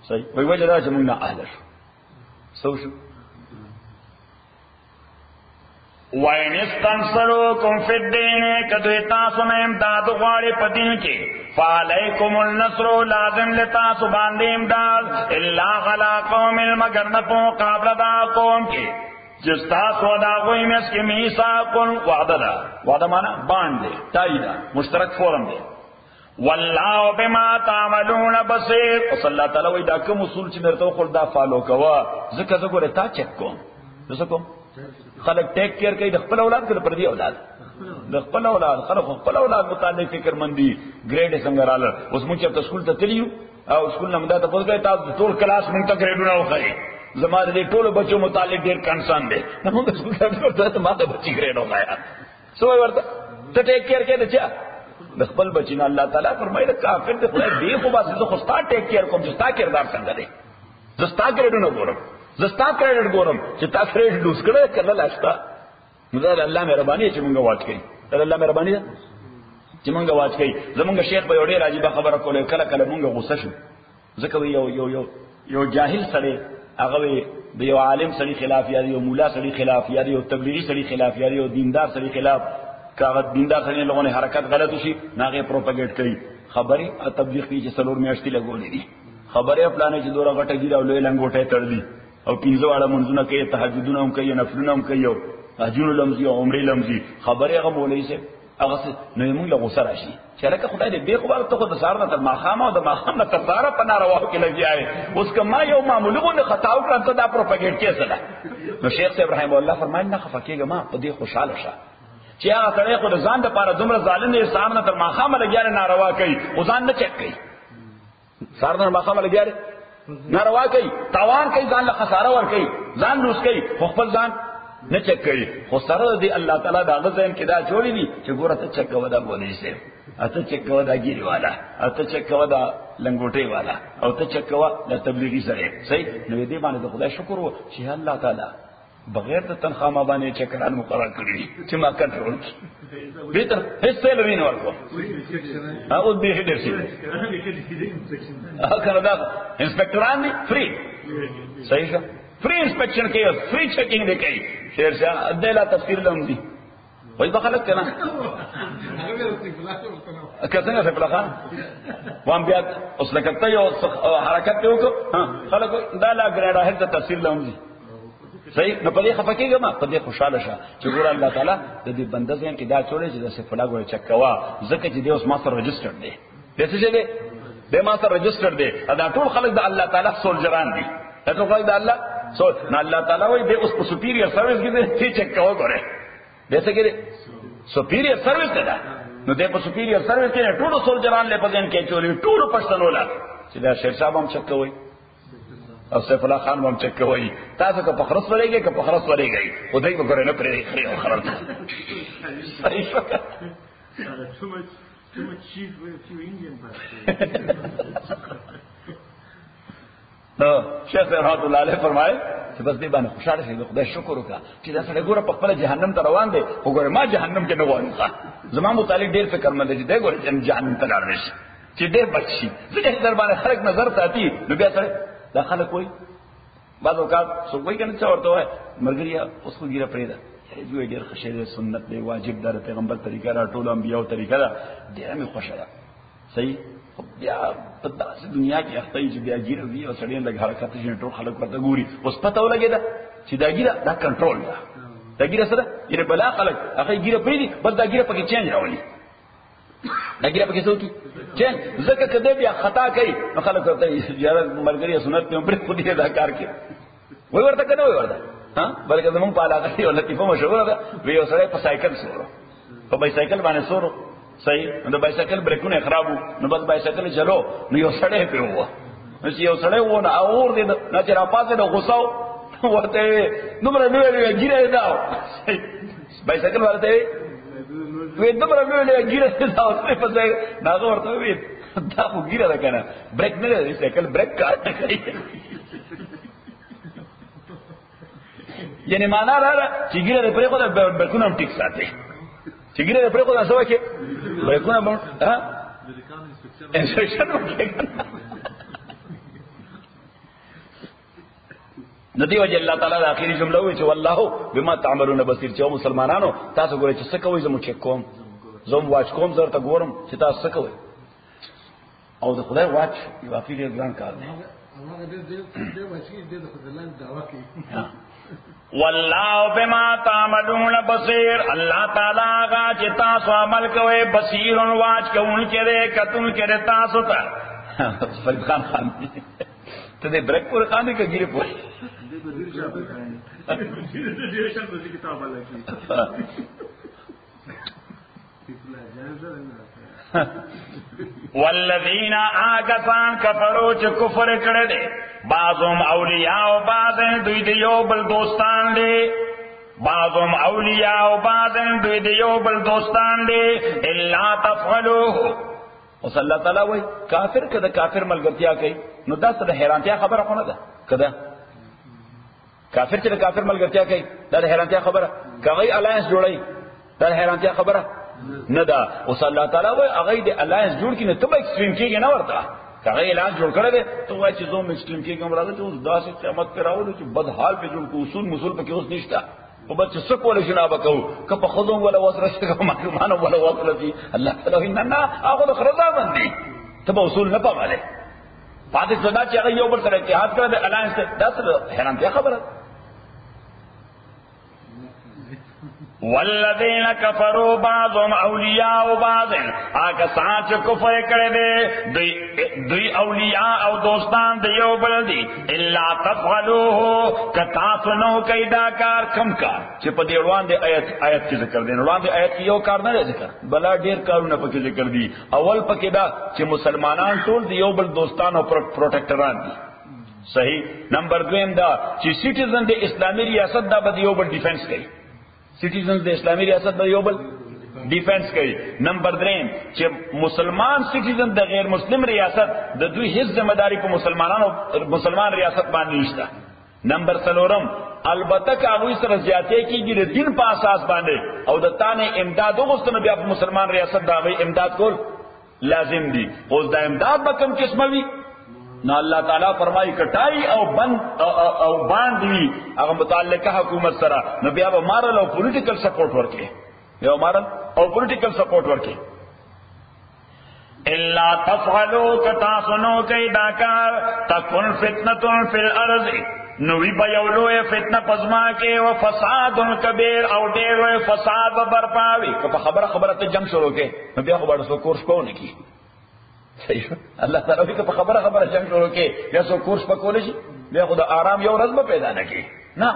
صحیح وای وجه دا چې موږ نه اهل شو شو وَإِنِ اسْتَنْصَرُوكُمْ فِي الدِّينِ کدوی تاسو نه امداد غواړي په دین کې فَعَلَيْكُمُ النَّصْرُ لازم لتاسو باندې امداد الا غلا قوم مگر نه په مقابله دا قوم کې جس تاسو دا غوي مس کې میثاقون وعده معنا باندې تایید مشترک فورم دی والله بما تعملون بصير صلی الله تعالی وی دا کوم اصول چې درته خو دا فالو کوا زکه زه ګوره تا چک کوم زه کوم خلک ټیک کیر کوي د خپل اولاد کړه پر دی اولاد د خپل اولاد خلک خپل اولاد متعلق فکر مندي ګریډ څنګه رااله اوس موږ چې سکول ته تلیو او سکول نه مده ته پوښتنه تاسو ټول کلاس موږ ته ګریډونه وخایي زما دې ټول بچو متعلق ډیر کنسرن دي نو موږ سکول ته ما ته بچی ګریډ وخایا سو ورته ته ټیک کیر کوي دچا د خپل بچینا الله تعالی فرمایله کافر ته خدای دې خو باسي زه خو ستا ټیک کیر کوم چې ستا کردار څنګه دی زه ستا ګریډونه ګورم زستا کریډټ ګورم چې تا کریډټ لوس کړه کله لاشتا نو دا الله مهرباني چې مونږ واچ کړي دا الله مهرباني ده چې مونږ واچ کړي زمونږ شیخ په ډېر عجیب خبره کوله کله کله مونږ غوسه شو ځکه یو جاهل سره هغه د یو عالم سره خلاف یا یو مولا سره خلاف یا یو تبلیغي سره خلاف یا یو دیندار سره خلاف کاغه دیندار سره لغونه حرکت غلط شي ناغه پروپاګیټ کوي خبري تبلیغ کی چې سلور میاشتې لګولې دي خبره پلانې چې دوره غټه ګیره ولې لنګوټه تړلې او پینځه واړه منځونه کوي تهجدونه هم کوي نفلونه هم کوي اجر لمزي او عمره لمزي خبره هغه مولوی سي هغه نو موږ له غوسه راشي چې لکه خدای دې به خو ته خو د سار نه تر ماخامه او د ماخام نه تر سار په ناروا کې لګي آئے اوس کما یو معمولیونه خطاو کړه ته دا پروپاګیټ کې سره نو شیخ ابراهیم الله فرمایي نه خفقېګه ما په دې خوشاله شه چې هغه سره خو د ځان لپاره دومره ظالم دی سار نه تر ماخامه لګي ناروا کوي او ځان نه چک کوي سار نه ماخامه لګي ناروا کوي تاوان کوي ځان له خساره ور کوي ځان روس کوي خپل ځان نه چک کوي خو سره دی الله تعالی دا غزين کې دا جوړی دي چې ګوره ته چک ودا بولې سي اته چک ودا ګيري والا اته چک ودا لنګوټي والا او ته چک ودا تبلیغي سره صحیح نو دې باندې خدای شکر و چې الله تعالی بغیر د تنخواه ما باندې چکران مقرر کړی چې ما کنټرول کړي به تر هیڅ څه لوي نه ورکو هغه دې هډر شي هغه دا انسپکټران دي فری صحیح ښه فری انسپیکشن کوي فری چیکینګ دی کوي شیر شاه ادله تفسیر لوم دي وای په خلک کنه کڅنګه څه پلاخان وان بیا اوس لکه ته یو حرکت وکړو خلک دا لا ګریډ هر ته تفصیل لومځي صحیح نو په دې خفقېږه ما په دې خوشاله شه چې ګور الله تعالی د دې بنده ځین کې دا چولې چې د څه فلا ګور چکوا ځکه چې دې اوس ما سره رجسټر دی دې څه دی د ما سره رجسټر دی دا ټول خلک د الله تعالی سولجران دي دا ټول خلک د الله سو نه الله تعالی وایي دې اوس په سپیریئر سروس کې دې چکوا ګوره دې څه کې سپیریئر سروس ده نو دې په سپیریئر سروس کې ټول سولجران له پدین کې چولې ټول پښتنو لا چې دا شیر صاحب هم چکوي او سیف الله خان هم چک کوي تاسو که په خرص ولېږئ که په خرص ولېږئ خدای به ګورې نه پرې خري او خرص صحیح فکر too much cheese with a few Indian نو شیخ رحمت الله علیه فرمایي چې بس دې باندې خوشاله شي خدای شکر وکړه چې دا سره ګوره په خپل جهنم ته روان دي وګوره ما جهنم کې نه وایم زما متعلق ډېر فکر مند دي دا ګوره چې جهنم ته لاړ شي چې دې بچي ځکه در باندې خلک نظر ساتي نو بیا سره دا خلک وایي بعض اوقات څوک وایي کنه څه ورته وایي مرګریا اوس خو ګیره پرېږده جو ډېر خوښه ده سنت دی واجب ده پیغمبر طریقه را ټول انبیاء طریقه ده ډېر مې خوښه ده صحیح بیا په داسې دنیا کې اخته چې بیا ګیره وي او سړی لږ حرکت شي ټول خلک ورته ګوري اوس پته ولګېده چې دا ګیره دا کنټرول ده دا ګیره سره یعنې بلا خلک هغه ګیره پرېږدي بس دا ګیره پکې چینج راولي دا ګیره پکې څه وکړي چینج ځکه که دی بیا خطا کوي نو خلک ورته یاره ملګري سنت پې هم پرېښودي دا کار کوي وایي ورته که نه وایي ورته بلکې زمونږ په علاقه کې یو لطیفه مشهوره ده وی یو سړی په سایکل سورو په بایسایکل باندې سورو صحیح نو د بایسایکل بریکونه خراب وو نو بس بایسایکل چلو نو یو سړی پې ووه نو چې یو سړی وو نو اور دی نه چې راپاسې د غوسه ورته دومره لوی ګیره یې دا بایسایکل ورته وی دومره لوی ګیره یې دا اوس په ځای نو هغه ورته وویل دا خو ګیره ده که نه بریک نه دی سایکل بریک کار نه کوي یعنی معنا را چې ګیره دې پرې خو د برکونه هم ټیک ساتي چې ګیره دې پرې خو د سوا کې برکونه هم انسپکشن وکړي ندی وجه الله تعالی د اخیری جمله وی چې والله بما تعملون بصیر چې مسلمانانو تاسو ګورئ چې څه کوئ زموږ چک کوم زوم واچ کوم زر ته ګورم چې تاسو څه کوئ او د خدای واچ یو اخیری ګران کار دی والله بما تعملون بصیر اللہ تعالی غا چې تاسو عمل کوئ بصیر واچ کوونکی دی کتونکی دی تاسو ته فرید خان ته دې بریک پورې خان دی که ګیرې پورې والذین آکسان کفروا چې کفر کړی دی بعضهم اولیاء او بعضن دوی د یو بل دوستان دي بعضهم اولیاء او بعضن دوی د یو بل دوستان دي الا تفعلوه اوس الله تعالی وایي کافر کده کافر ملګرتیا کوي نو دا څه د حیرانتیا خبره خو نه ده کده کافر چې د کافر ملګرتیا کوي دا د حیرانتیا خبره کوي الاینس جوړي دا د حیرانتیا خبره نه ده اوس الله تعالی وایي هغه د الاینس جوړ کینې ته به ایکستریم کېږي نه ورته هغه اعلان جوړ کړی دی ته وایي چې زوم ایکستریم کېږي هم راغلی چې اوس داسې قیامت پې راولو چې بد حال پې جوړ کړو اصول مسول پکې اوس نشته خو بس چې څه کولی شو نه به کوو که په ښځو هم وله وس رسي که ماشومان هم وله وس رسي الله تعالی وایي نه نه هغه د خره زامن دي ته به اصول نه پامالې پاتې څه دا چې هغه یو بل سره اتحاد کړی دی الاینس دی دا څه حیرانتیا خبره ده والذین کفروا بعضهم اولیاء بعض آگا سانچ کفر کردے دوی اولیاء او دوستان دی یو بل دی الا تفعلوه کتاسو نو کئیدا کار کم کار چی پا دیروان دی آیت کی ذکر دی نروان دی آیت کی یو کار نہ ذکر بلا دیر کارونه پکی ذکر دی اول پکی دا چی مسلمانان ټول دی یو بل دوستان او پروٹیکٹران دی صحیح نمبر دویم دا چی سیٹیزن دی اسلامی ریاست دا با دی یو بل ڈیفنس کئی سٹیزنز د اسلامی ریاست د یو بل ډیفنس کوي نمبر 3 چې مسلمان سټیزن د غیر مسلم ریاست د دوی هیڅ ذمہ داری په مسلمان ریاست باندې نشته نمبر 4 البته که هغوی سره زیاتې کېږي د دین په اساس باندې او د تانه امداد وغوښتنه بیا په مسلمان ریاست د هغوی امداد کول لازم دي اوس دا امداد به کوم قسمه وي نو اللہ تعالیٰ فرمائی کٹائی او باند وی اگر متعلقہ حکومت سرا نو بیا با مارل او پولیٹیکل سپورٹ ورکے بیا مارل او پولیټیکل سپورټ ورکړي. الا تفعلوا کتا سنو کئی داکار تکن فتنة فی الارض نوی بیولوی فتنہ پزما کے و فساد کبیر او دیروی فساد و برپاوی. کہ خبر تے جنگ شروع کے بیا خو بڑا سو کورس کو نه کی. صحیح اللہ تعالی وی کہ خبر جنگ شروع کے یا سو کورس پکول شي بیا خو د آرام یو ورځ به پیدا نه کی. نه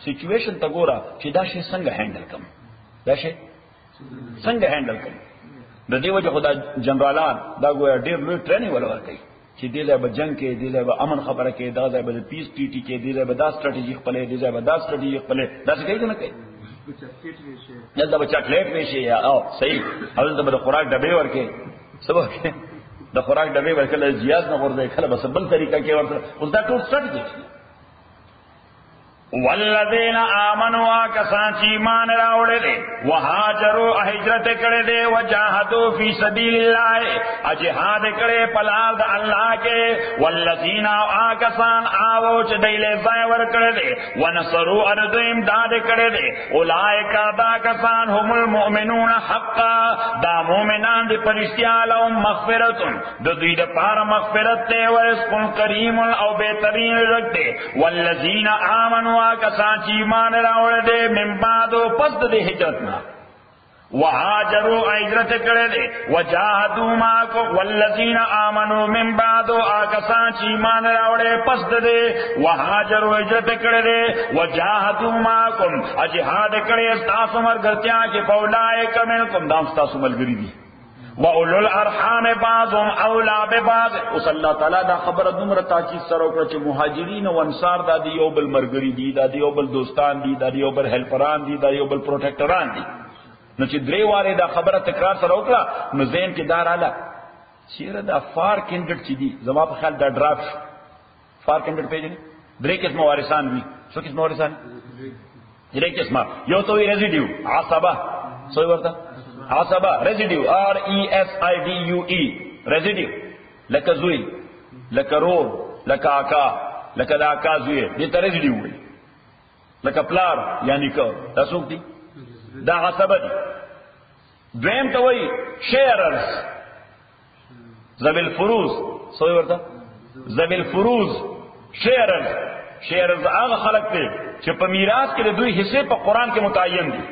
سچویشن تا ګورا چې دا شی څنګه هندل کم، دا شی څنګه هندل کم. د دې وجه خدای جنرالان دا ګویا ډیر لوی ټریننګ ولور کوي چې دې له جنگ کې دې له امن خبره کې دا ځای به پیس ټي ټي کې دې له دا سټریټیجی خپلې دې ځای به دا سټریټیجی خپلې دا څه کوي نه کوي. دا به چاکلیټ وشي یا او صحیح اول د خوراک ډبې ورکې سبا د خوراک ډبې ورکل زیات نه ورځي کله بس بل طریقه کې ورته اوس دا ټول سټریټیجی. والذین آمنوا کسان چی ایمان راوڑے دے وہاجروا ہجرت کرے دے وجاہدوا فی سبیل اللہ اجہاد کرے پلاد اللہ کے والذین آکسان آوو چ دیلے زائور کرے دے ونصروا ارض امداد کرے دے اولئک دا کسان هم المؤمنون حقا دا مومنان دی پرشتیا لهم مغفرت دو دوی دا پار مغفرت دے ورزق کریم او بہترین رزق دے والذین آمنوا کسان چی ایمان راوڑے دے من بعدو پس دے ہجرتنا وہاجروا ہجرت کرے دے وجاہدوا معکم والذین آمنوا من بعدو آکسان چی ایمان راوڑے پس دے وہاجروا ہجرت کرے دے وجاہدوا معکم اجہاد کرے استاسو مرگرتیاں کے فاولائک منکم دام استاسو ملگری دی وَأُولُو الْأَرْحَامِ بَعْضُهُمْ أَوْلَىٰ بِبَعْضٍ. اس اللہ تعالیٰ دا خبر دومره تاکید سره وکړه چې مهاجرین او انصار دا دی یو بل مرګري دي، دا دی یو بل دوستان دي، دا دی یو بل هیلپران دي، دا یو بل پروټیکټران دي. نو چې درې واره دا خبره تکرار سره وکړه نو ذهن کې دار اله چیرې دا فار کینډیډ چې دي زما په خیال دا ډراپ فار کینډیډ پیژنې درې قسمه وارثان وي. څو قسمه وارثان؟ درې قسمه. یو ته وی ریزیډیو عصبه څه ورته عصبه ریزیډیو RESIDUE ریزیډیو لکه زوی لکه رور لکه آقا لکه دا آقا زوی دې ته ریزیډیو وي. لکه پلار یعنی که دا څوک دي دا عصبه دي. دویم ته وایي شیررز ذوی الفروز څه ورته ذوی الفروز شیررز هغه خلق دي چې په میراث کې د دوی حصے په قرآن کې متعین دي.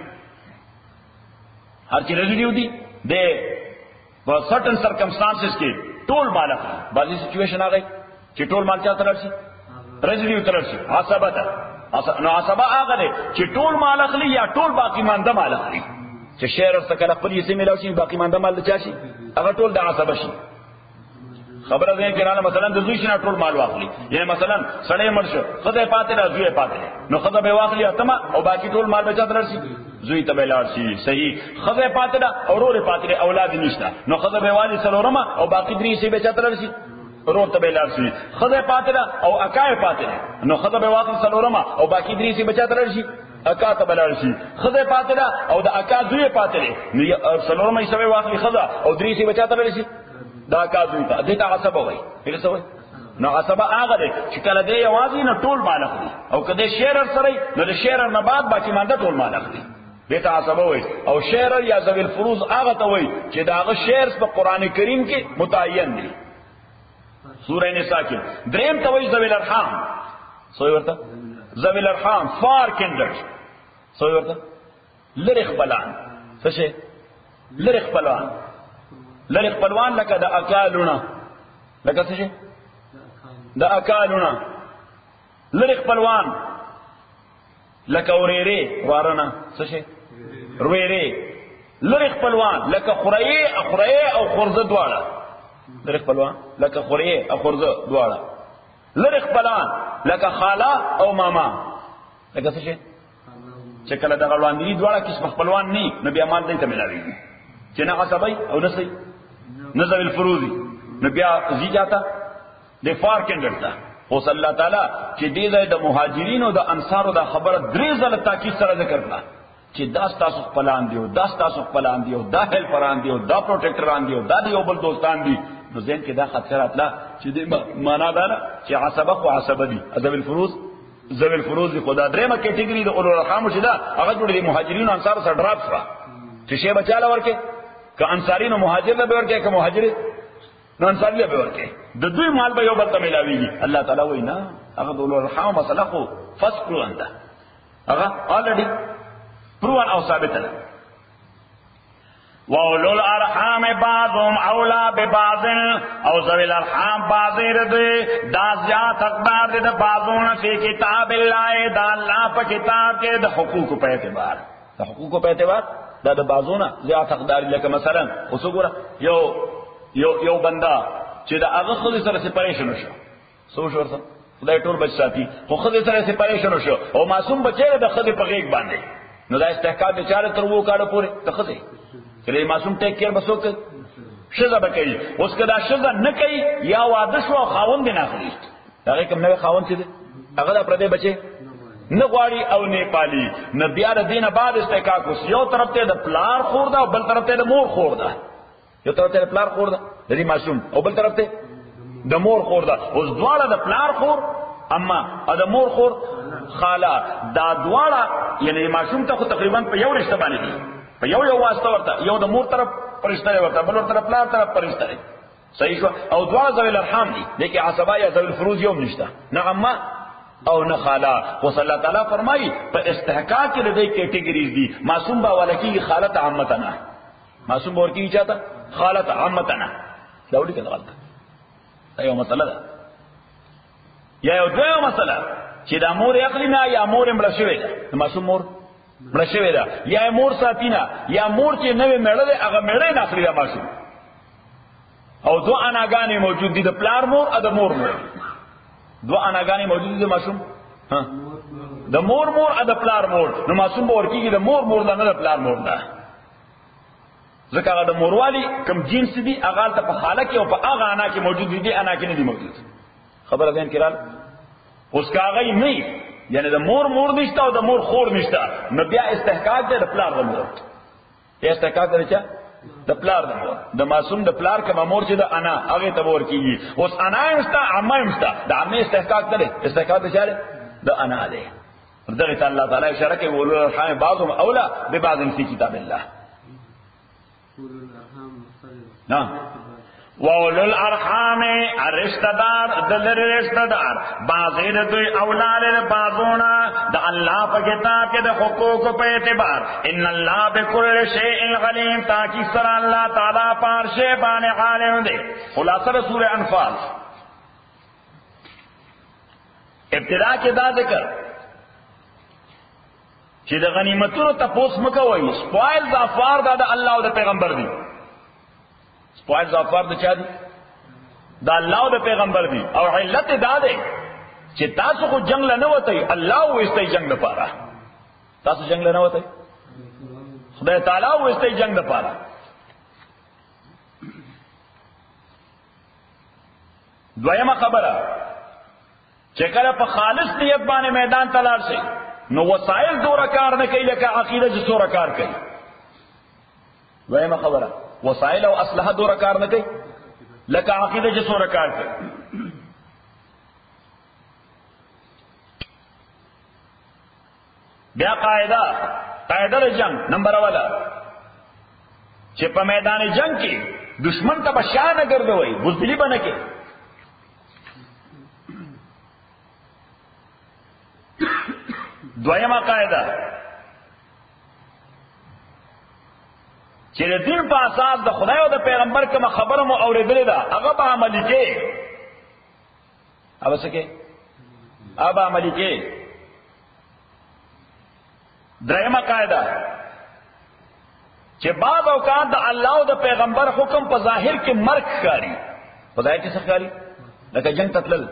ہر چیز ریزیڈیو دی دے سرٹن سرکمسٹانسز کے ٹول مال اخلی. بعضی سچویشن آ گئی کہ ٹول مال کیا طرف سے ریزیڈیو طرف سے عصبہ تھا نو عصبہ آگا دے کہ ٹول مال اخلی یا ٹول باقی ماندہ مال اخلی کہ شہر اس تکل اخبری اسے ملاو سی باقی ماندہ مال چاہشی اگر ٹول دا عصبہ شی خبر دیں کہ رانا مثلا دوی شنا ټول مال واخلي. یعنی مثلا سړی مرشو خدای پاتې را زوی پاتې نو خدای به واخلي اتما او باقی ټول مال بچا درسي زوی ته بلار شي. صحیح خدای پاتې دا اورور پاتې اولاد نشته نو خدای به والی سلورما او باقی درې سي بچا درسي ورور ته بلار شي. خدای پاتې دا او اکای پاتې نو خدای به واخلي سلورما او باقی درې سي بچا درسي اکا ته بلار شي. خدای پاتې دا او د اکا زوی پاتې نو سلورما یې سوي واخلي خدا او درې سي بچا درسي دا کازوی تا دیتا عصبه وی پھر سوئی نو عصبه آغا دے چکل دے یوازی نو ټول مال اخلی او کدے شیرر سرائی نو دے شیرر نباد باقی مانده ټول مال اخلی دیتا عصبه وی. او شیرر یا ذوی الفروز آغا تا وی چی دا آغا شیرز پا قرآن کریم کے متعین دی سورہ نساء کی. دریم تا وی ذوی الارحام سوئی ورطا ذوی الارحام فار کینڈر سوئی ورطا لرخ بلان سشے لرخ بلان لرخ پلوان لکه د اکالونا لکه څه شي د اکالونا لرخ پلوان لکه وريري وارنا څه شي رويري لرخ پلوان لکه خوريه او خرزه دواړه لرخ پلوان لکه خوريه او خرزه دواړه لرخ پلوان لکه خاله او ماما لکه څه شي چې کله د غلوان دي دواړه قسم خپلوان نه نبي امان دې ته ملاوي چې نه عصبي او نسي نظر الفروزی نبیا زی جاتا دے فار کینڈر تا خو صلی اللہ تعالی چې دې د مهاجرین او د انصار او د خبره درې ځله تاکید سره ذکر کړه چې دا تاسو خپلان دی او دا تاسو خپلان دی او دا هیلپران دی او دا پروټیکټران دی او دا دی یو بل دوستان دی. نو ځین کې دا خطر اتلا چې دې معنا دا چې عصبه خو عصبه دي ذوی الفروز ذوی الفروز خدا درېمه کټګری د اولو الارحام چې دا هغه جوړ دي مهاجرین او انصار سره ډراپ شو چې شی بچاله ورکه که انصاری نو مهاجر له ورکه که مهاجر نو انصاری له ورکه د دوی مال به یو بل ته ملاويږي الله تعالی وایي نه هغه د الرحام مسله خو فسقوا انده هغه already proven او ثابت ده وَأُولُو الْأَرْحَامِ بَعْضُهُمْ أَوْلَىٰ بِبَعْضٍ او ذوی الارحام بعضی ردوی دا زیات اقدار دے دا بعضون فی کتاب اللہ دا اللہ پا کتاب کے دا حقوق پہ اعتبار دا حقوق پہ اعتبار دا بعضون زیات اقدار لکہ مثلا اسو گورا یو بندہ چی دا اغا خود سر سپریشن شو سو شو ورسا خدای ټول بچ ساتي خو خود سر سپریشن شو او معصوم بچے دا خود پا غیق باندے نو دا استحقاق دے چارے تر وہ کارو پورے دا خود کہ معصوم ٹیک کیئر بسو کر شزا بکئی اس کا دا شزا نہ کئی یا وادش و خاون دے ناخلی هغه کوم نوې خاون چې هغه د پردې بچي نه غواړي او نه پالي نه بیا د دینه بعد استحقاق اوس یو طرف ته د پلار خور ده او بل طرف ته د مور خور ده یو طرف ته د پلار خور ده د دې معصوم او بل طرف ته د مور خور ده اوس دواړه د پلار خور اما او د مور خور خاله دا دواړه یعنی معصوم ته تقریبا په یو رشتہ باندې دي په یو واسطه ورته یو د مور طرف پرشتہ ورته بل طرف پلار طرف پرشتہ صحیح شو او دعا ذوی الارحام دي لیکن عصبہ یا ذوی الفروض یوم نشتا نہ اما او نہ خالہ وہ صلی اللہ تعالیٰ فرمائی پر استحقاق کے لدے کیٹیگریز دی معصوم با والا کی خالت عامتنا معصوم با اور کی چاہتا خالت عامتنا دوڑی کا غلط ایو مسئلہ دا یا یو دویو مسئلہ چی دا مور اقلینا یا مور مرشوے دا معصوم مور مرشوے دا یا مور ساتینا یا مور چی نوے میڑا دے اگر میڑا ناخلی دا معصوم او دو اناگانی موجود دي د پلار مور او د مور مور دو اناگانی موجود دي د معصوم ها د مور مور او د پلار مور نو معصوم به ورکیږي د مور مور نه د پلار مور نه ځکه هغه د موروالی کم جنس دي هغه ته په خاله کې او په هغه انا کې موجود دي انا کې نه دي موجود خبر اذن کړه اوس کاغی نه یعنی د مور مور نشته او د مور خور نشته نو بیا استحقاق دی د پلار د مور استحقاق دی چې د پلار د مور د معصوم د پلار کما مور چې د انا هغه ته ورکیږي اوس انا مستا عمه مستا د عمه استحقاق ده استحقاق ده چاره د انا ده دغه الله تعالی اشاره کوي ولو الرحم بعضهم اولا ببعض فی کتاب الله نعم وَأُولُو الْأَرْحَامِ رشتہ دار دلر رشتہ دار بعضی دوی اولاد بعضونا دا اللہ پا کتاب کے دا حقوق پہ اعتبار ان اللہ بکل شیء علیم تاکہ سر اللہ تعالیٰ پار شیء بان عالم دے خلاصہ سورہ انفال ابتدا کے دا ذکر چی دا غنیمتون تپوس مکوئی سپوائل زافار دا اللہ و دا پیغمبر دی سپوائل زافار دا چا دی دا اللہ و دا پیغمبر دی او علت دا دے چی تاسو خود جنگ لنوتی اللہ و استی جنگ دپارا تاسو جنگ لنوتی خدای تعالی و استی جنگ دپارا دویمہ خبرہ چکر پا خالص نیت بانے میدان تلار سے نو وسائل دو رکار نہ کئی لکا عقیدہ جسو رکار کئی دویمہ خبرہ وسائل او اسلحہ دو رکار نہ کئی لکا عقیدہ جسو رکار کئی بیا قاعدہ جنگ نمبر اولا چپا میدان جنگ کی دشمن تا بشاہ نہ گردوئی بزدلی بنکے دویمہ قاعدہ چیرے دین پا اساس دا خدای و دا پیغمبر کما خبرمو اوریدلی دا اگا با عملی کے اب سکے اب عملی کے دویمہ قاعدہ چی بعض اوقات دا اللہ و دا پیغمبر حکم پا ظاہر کے مرک کاری پا ظاہر کے سخکاری لکہ جنگ تطلل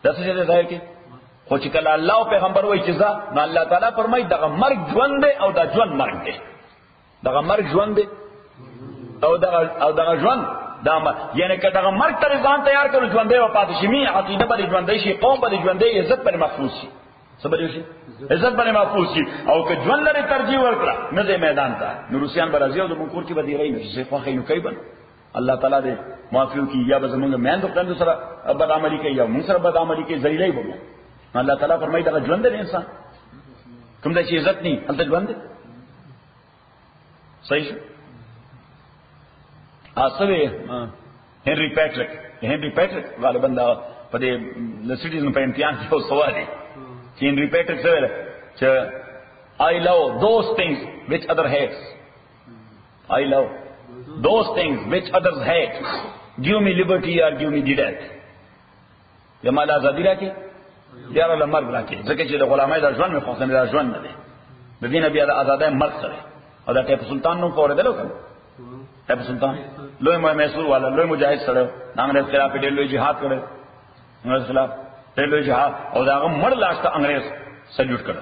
دس سے ظاہر کے خو چې کله الله او پیغمبر وایي چې ځه نو الله تعالی فرمایي دغه مرګ ژوند دی او دا ژوند مرګ دی دغه مرګ ژوند دی او دغه ژوند دا یعنی که دغه مرګ ته ځان تیار کړو ژوند دی او پاتې شي می عقیده به ژوند شي قوم به ژوند دی عزت پر محفوظ شي سبب شي عزت پر محفوظ شي او که ژوند لري ترجیح ورکړه نه دی میدان ته نو روسیان برازي او د منکور کې بدی رہی نه چې خو خینو کوي بن الله تعالی دې معافیو کی یا به زمونږ میاندو کړو سره بد عملی کوي یا موږ سره بد عملی کوي ذلیلای بمو اللہ تعالیٰ فرمائی دا ژوند دی انسان کوم دا چې عزت نی هلته ژوند دی صحیح اصله هنري پیټریک غالبا دا په دې د سټیزن په امتحان کې یو سوال دی چې هنري پیټریک څه ویل چې I love those things which other hates. I love those things which others hate. Give me liberty or give me the death. یا مال آزادی راکې یا له مرګ راکې ځکه چې د غلامۍ د ژوند مې خو څنګه د ژوند نه دی د دې نه بیا د آزادۍ مرګ سره او دا ټیپو سلطان نوم خو اورېدلو کنه ټیپو سلطان لوی میسور والا لوی مجاهد سره انګریز خلاف ډېر لوی جهاد کړی انګریز خلاف ډېر لوی جهاد او دا هغه مړ لاس ته انګریز سلیوټ کړ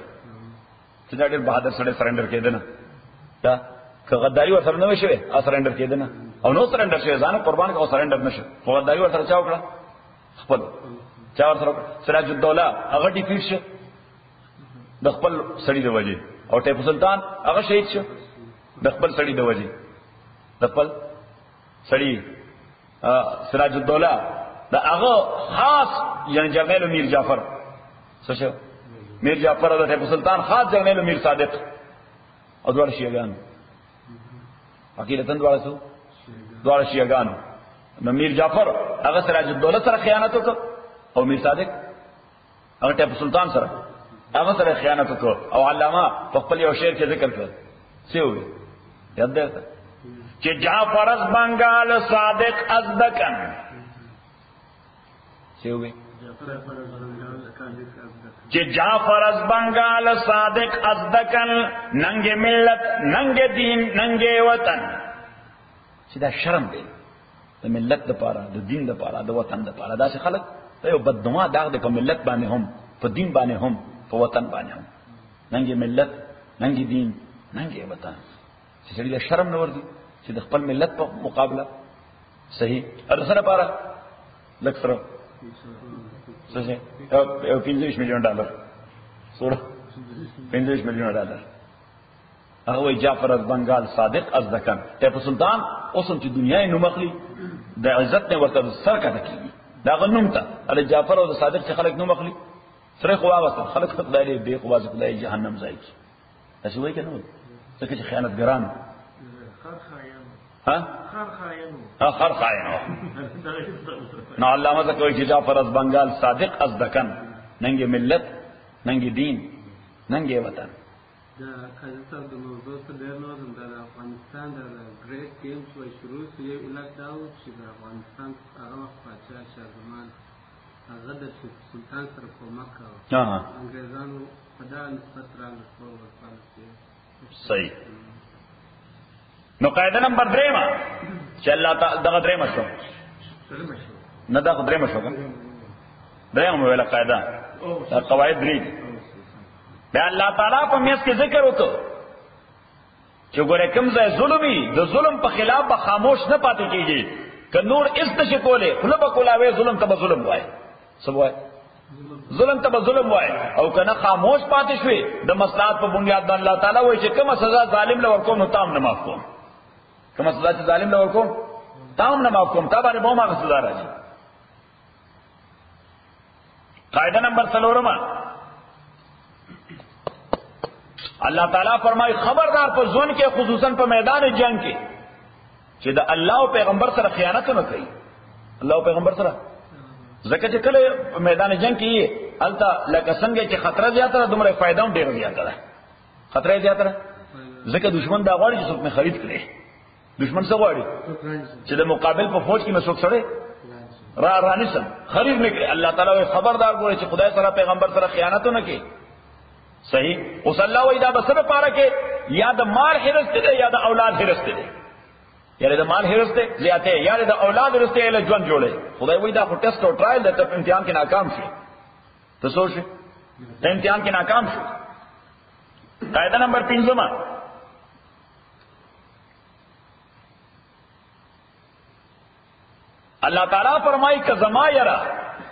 چې دا ډېر بهادر سره سرندر کېده نه دا که غداري ورسره نه وشوي سرندر کېده نه او نو سرندر شوی ځان قربان کړو سرندر نشو خو غداري ورسره چا وکړه خپل چا ورسره سراج الدوله هغه ډیفیټ شو د خپل سړي د وجه او ټیپو سلطان هغه شهید شو د خپل سړي د وجه د خپل سړي سراج الدوله دا هغه خاص یعنی جنرال میر جعفر څه شو میر جعفر او ټیپو سلطان خاص جنرال میر صادق او دوه شیعاګان عقیدتن دوه شیعاګان نو میر جعفر هغه سراج الدوله سره خیانت وکړ او میر صادق هغه ټیپو سلطان سره هغه سره خیانت وکړ او علامه په خپل یو شعر کې ذکر کړ څه وي یاد ده چې جعفر از بنگال صادق از دکن څه وي چې جعفر از بنگال صادق از دکن ننګ ملت ننګ دین ننګ وطن چې دا شرم دی د ملت لپاره د دین لپاره د وطن لپاره دا چې خلک یو بدنما داغ د په ملت باندې هم په دین باندې هم په وطن باندې هم ننګ ملت ننګ دین ننګ وطن چې سړي له شرم نه ورځي چې د خپل ملت په مقابله صحیح ارسنه لپاره لک سره څه یو 15 میلیون ډالر سوره 15 میلیون ډالر هغه وی جعفر از بنگال صادق از دکن ټیپو سلطان اوسم چې دنیا یې نو مخلي د عزت نه ورته سر کته کیږي دا غنوم ته ال جعفر او صادق چې خلک نو مخلي سره خو واغسته خلک خدای دې دی خو واځي خدای جهنم ځای کی تاسو وایئ کنه ځکه چې خیانتګران خر خاینو نو علامه زکوی چې جعفر از بنگال صادق از دکن ننګ ملت ننګ دین ننګ وطن دا قاضي صاحب د موضوع څخه ډېر نور د افغانستان د ګریټ گیمز و شروع یو علاق دا و چې د افغانستان هغه وخت پاچا شاه زمان هغه د سلطان سره کومک کاوه انګریزانو په دا نسبت راغله صحیح نو قاعده نمبر 3 چې الله تعالی دغه 3 شو نه دا 3 شو کنه 3 ویله قاعده قواعد 3 بیا الله تعالی په میس کې ذکر وکړو چې ګوره کوم ځای ظلمي د ظلم په خلاف به خاموش نه پاتې کیږي ک نور استشه کوله خلب کولاوي ظلم ته ظلم وای سب وای ظلم ته ظلم وای او کنه خاموش پاتې شوي د مصلحت په بنیاد باندې الله تعالی وایي چې کومه سزا ظالم له ورکوم نو تام نه معاف کوم کومه سزا چې ظالم له ورکوم تام نه معاف کوم تا باندې به ما سزا راځي قاعده نمبر 4 اللہ تعالیٰ فرمائی خبردار پر ځوان کې خصوصا په میدان جنگ کې چې د الله او پیغمبر سره خیانت نه کوي الله او پیغمبر سره ځکه چې کله میدان جنگ کې التا لکه څنګه چې خطر زیاته ده دومره فائدہ هم ډیر زیاته ده خطر زیاته ده ځکه دشمن دا غواړي چې څوک نه خرید کړي دشمن څه غواړي چې د مقابل په فوج کې مسوک سره را نشم خرید نه کړي الله تعالی خبردار ګوري چې خدای سره پیغمبر سره خیانت نه کوي صحیح اوس الله وای دا بسره پاره کې یا د مال هرسته ده یا د اولاد هرسته ده یا د مال هرسته زیاته یا د اولاد هرسته له ژوند جوړه خدای وای دا خو ټیسټ او ټرایل د امتحان کې ناکام شي ته سوچ د امتحان کې ناکام شي قاعده نمبر 5 الله تعالی فرمایي ک زما یرا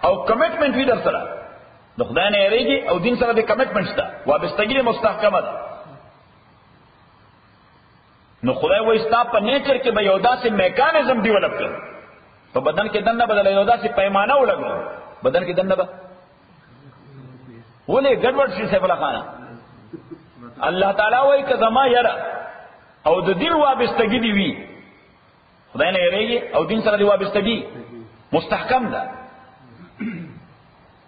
او کمټمنټ وی در سره د خدای نه یریږي او دین سره د کمټمنټ شته وابستګي مستحکمه ده نو خدای وایي ستا په نیچر کې به یو داسې میکانیزم ډیولپ کړ په بدن کې دنه بدل یو داسې پیمانه ولګو بدن کې دنه به ولې ګډوډ شي سیف الله خان الله تعالی وایي ک زما یرا او د دین وابستګي دی وی خدای نه یریږي او دین سره دی وابستګي مستحکم ده.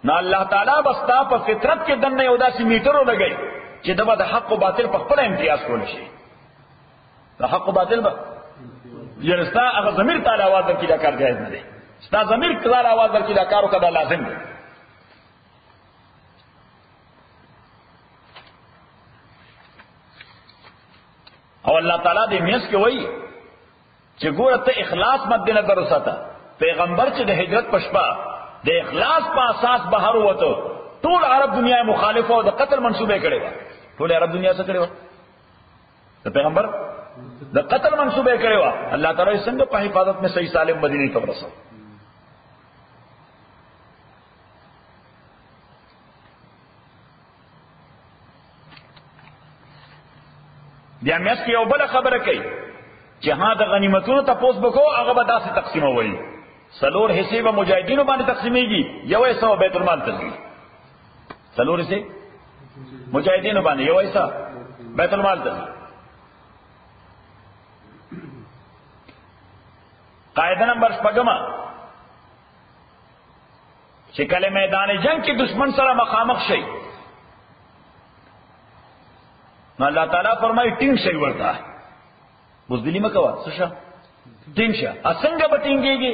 نو الله تعالی بس تا په فطرت کې دنه یو داسې میټرو لګي چې دغه د حق او باطل په خپل امتیاز کول شي. د حق او باطل به یرستا هغه ضمیر تعالی आवाज درکې دا کار جایز نه دی. ستا ضمیر تعالی आवाज درکې دا کارو کدا لازم دی. او الله تعالی دې میس کې وایي چې ګوره ته اخلاص مد نظر وساته. پیغمبر چې د هجرت پښپا د اخلاص په اساس بهر وته ټول عرب دنیا مخالفه او د قتل منسوبه کړي و. ټول عرب دنیا څه کړي و؟ د پیغمبر د قتل منسوبه کړي و. الله تعالی څنګه په حفاظت میں صحیح سالم مدینه ته ورسو. بیا مېس کې یو بل خبره کوي چې ها د غنیمتونو تاسو بکو هغه به داسې تقسیموي. سلور حصے به مجاهدینو باندې تقسیمېږي، یو حصہ بیت المال ته ځي. سلور حصے مجاهدینو باندې، یو حصہ بیت المال ته ځي. قاعده نمبر 5 چې کله میدان جنگ کې دشمن سره مخامخ شي نو الله تعالی فرمایي ټینګ شي ورته. بزدلی مکوا څه ټینګ شه. اسنګ به ټینګيږي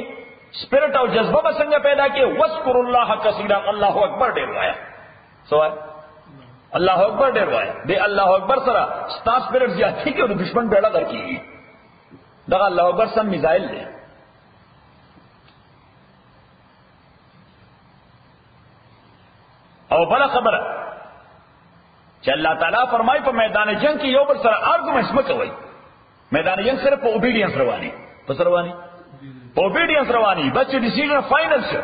سپیرټ او جذبه به څنګه پیدا کې. واذکر الله کثیرا، الله اکبر ډیر وایا. سوال الله اکبر ډیر وایا. دی الله اکبر سره ستا سپیرټ زیات کی او دشمن بیڑا درکېږي. دا الله اکبر سم میزایل دی. او بل خبره چې الله تعالی فرمایي په میدان جنگ کې یو بل سره آرګومنټس مکوئ. میدان جنگ صرف په اوبیډینس رواني، په سره رواني اوبیډینس رواني. بچ ډیسیژن فائنل شي.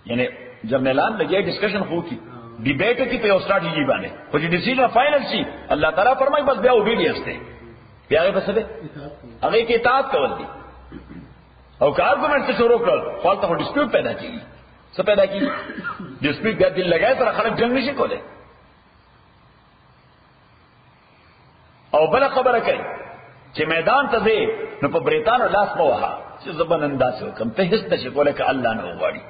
یعنی جرنلان لګي ډسکشن خو کی ډیبیټ کی په یو سټریټجی باندې خو چې ډیسیژن فائنل شي الله تعالی فرمایي بس بیا اوبیډینس دی. بیا هغه بس ده هغه کې اطاعت کول دي. او که آرګومنټ څه شروع کړل خپل ته ډیسپیوټ پیدا کیږي. څه پیدا کیږي؟ ډیسپیوټ ګټ لګای تر خلک جنگ نشي کولای. او بل خبره کوي چې میدان ته ځي نو په بریتانو لاس مو وها چې زبن انداز وکم ته هیڅ نشي کولای که الله نه وغواړي.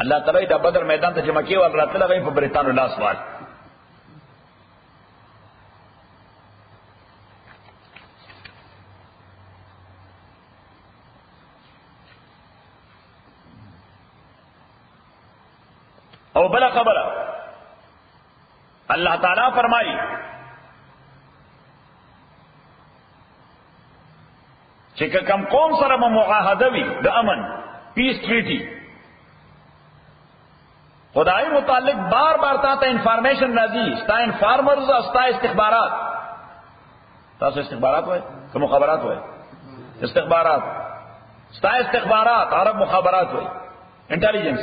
الله تعالی دا بدر میدان ته جمع کیو او راتله غي په بریتانو لاس وال. او بل خبره الله تعالی فرمایي چې کوم قوم سره معاهده وي د امن پیس ټریټي خدای متعلق بار بار تاسو انفارمیشن راځي. ستا انفارمرز او ستا استخبارات، تاسو استخبارات وای کوم مخابرات وای استخبارات، ستا استخبارات عرب مخابرات وای انټيليجنس.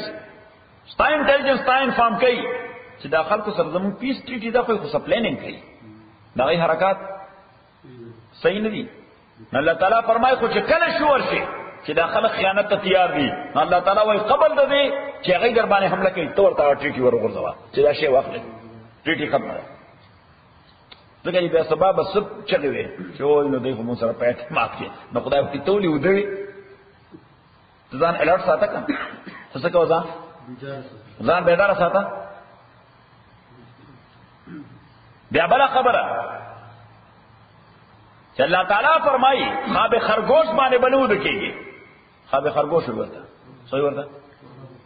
ستا انټيليجنس ستا انفارم کوي چې داخل کو سره زمون پیس ټریټي دا خو سپلیننګ کوي. دا غي حرکات صحیح نه دي. الله تعالی فرمایي خو چې کله شور شي چې داخله خیانت ته تیار دي الله تعالی وايي قبل ده دي چې هغه در باندې حمله کوي تور تا ټریټي ورغورځوا چې دا شی واخلي ټریټي ختم ده. ځکه چې په سبب سب چغي وي چې وای نو دوی کوم سره پېټ ماف کړي نو خدای په تولی ودوي ځان الرټ ساته کا څه کو ځان بیدار ساته. بیا بل خبره چې الله تعالی فرمایي خواب خرگوش باندې بلود کېږي. خواب خرگوش ورته صحیح ورته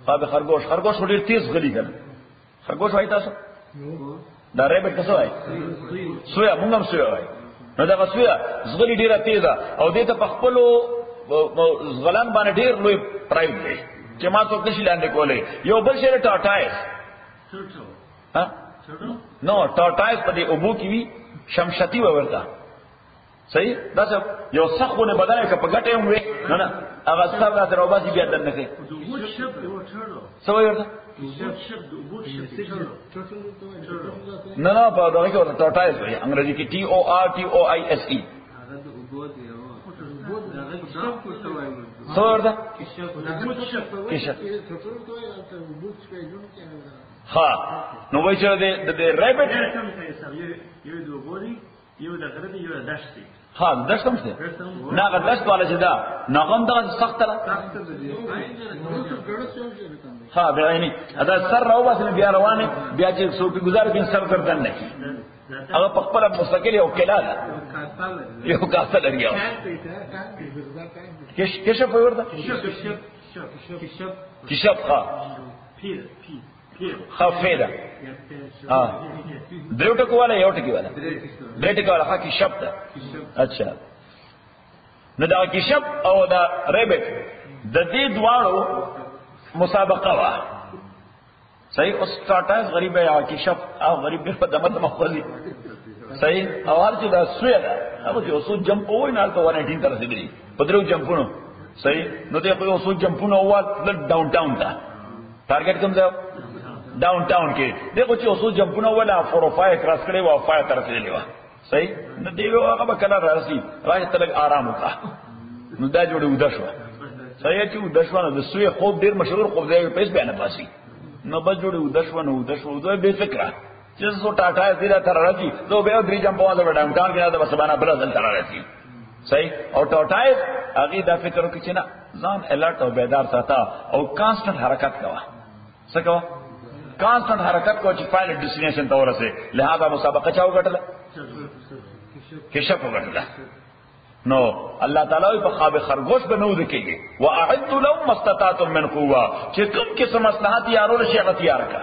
خواب خرگوش ډېر تیز غلي کړي. خرگوش وایي تاسو دا ریبټ څه وایي؟ سویا موږ هم سویا وایي. نو دا سویا زغلی ډیره تیزه او دې ته په خپل زغلان باندې ډېر لوی پرایز دی چې ما څوک نشي لاندې کولای. یو بل شی ټاټایس ها نو ټاټایس په دې اوبو کې وی شمشتی ورته صحیح. دا څه یو سخونه بدنه کې په ګټه هم وي نه هغه څه دا تر اوباسي بیا دنه کې څه ورته نه په دغه کې ورته ټاټایس وي انګریزي کې TORTOISE څه ورته ها نو وایي چې د ریبټ یو د غره دی یو د دشت دی ها دشت هم څه نه غ دشت والا چې دا نغم دا سخت را ها بعینی دا سر راو باسل بیا روانه بیا چې څوک گزار کین سر گردن نه هغه په خپل مستقل یو کلا ده یو کاسه لري کشف ورته کشف ها خفیده دریو ټکو والا یو ټکی والا درې ټکو والا حقي شپ ده اچھا نو دا کشف او دا ریبټ د دې دواړو مسابقه وا صحیح اوس ټاټاس غریب یا کشف او غریب په دمت مخوزي صحیح او هر چې دا سوی ده هغه چې اوسو جمپ وای نه تا 118 تر رسیدلی په درو جمپونو صحیح نو ته په اوسو جمپونو وال ډاون ټاون ته ټارګټ کوم ځای ډاون ټاون کې دغه چې اوسو جمپونو ولا 405 کراس کړي وا 5 تر رسیدلی وا صحیح نو دیو هغه به کله راسي راځي تلک آرام وکړه نو دا جوړه ودا شو صحیح چې ودا شو نو د سوی خوب ډیر مشهور خوب دی پیسې بیان پاسي نو به جوړه ودا شو نو ودا شو دوی به فکر چې سو ټاټا زیرا تر راځي نو به درې جمپ والا ډاون ټاون کې دا سبانا بل تر راځي صحیح او ټاټای هغه دا فکر وکړي چې نه ځان الرټ او بیدار ساته او کانسټنټ حرکت کوا څه کوا کانسټنټ حرکت کو چې فائنل ډیسټینیشن ته ورسه لہذا مسابقه چاو غټله کشف وغټله نو الله تعالی په خواب خرگوش بنو دکېږي واعد لهم مستطاعتم من قوه چې کوم قسم مصلحت یارو شي اختیار کا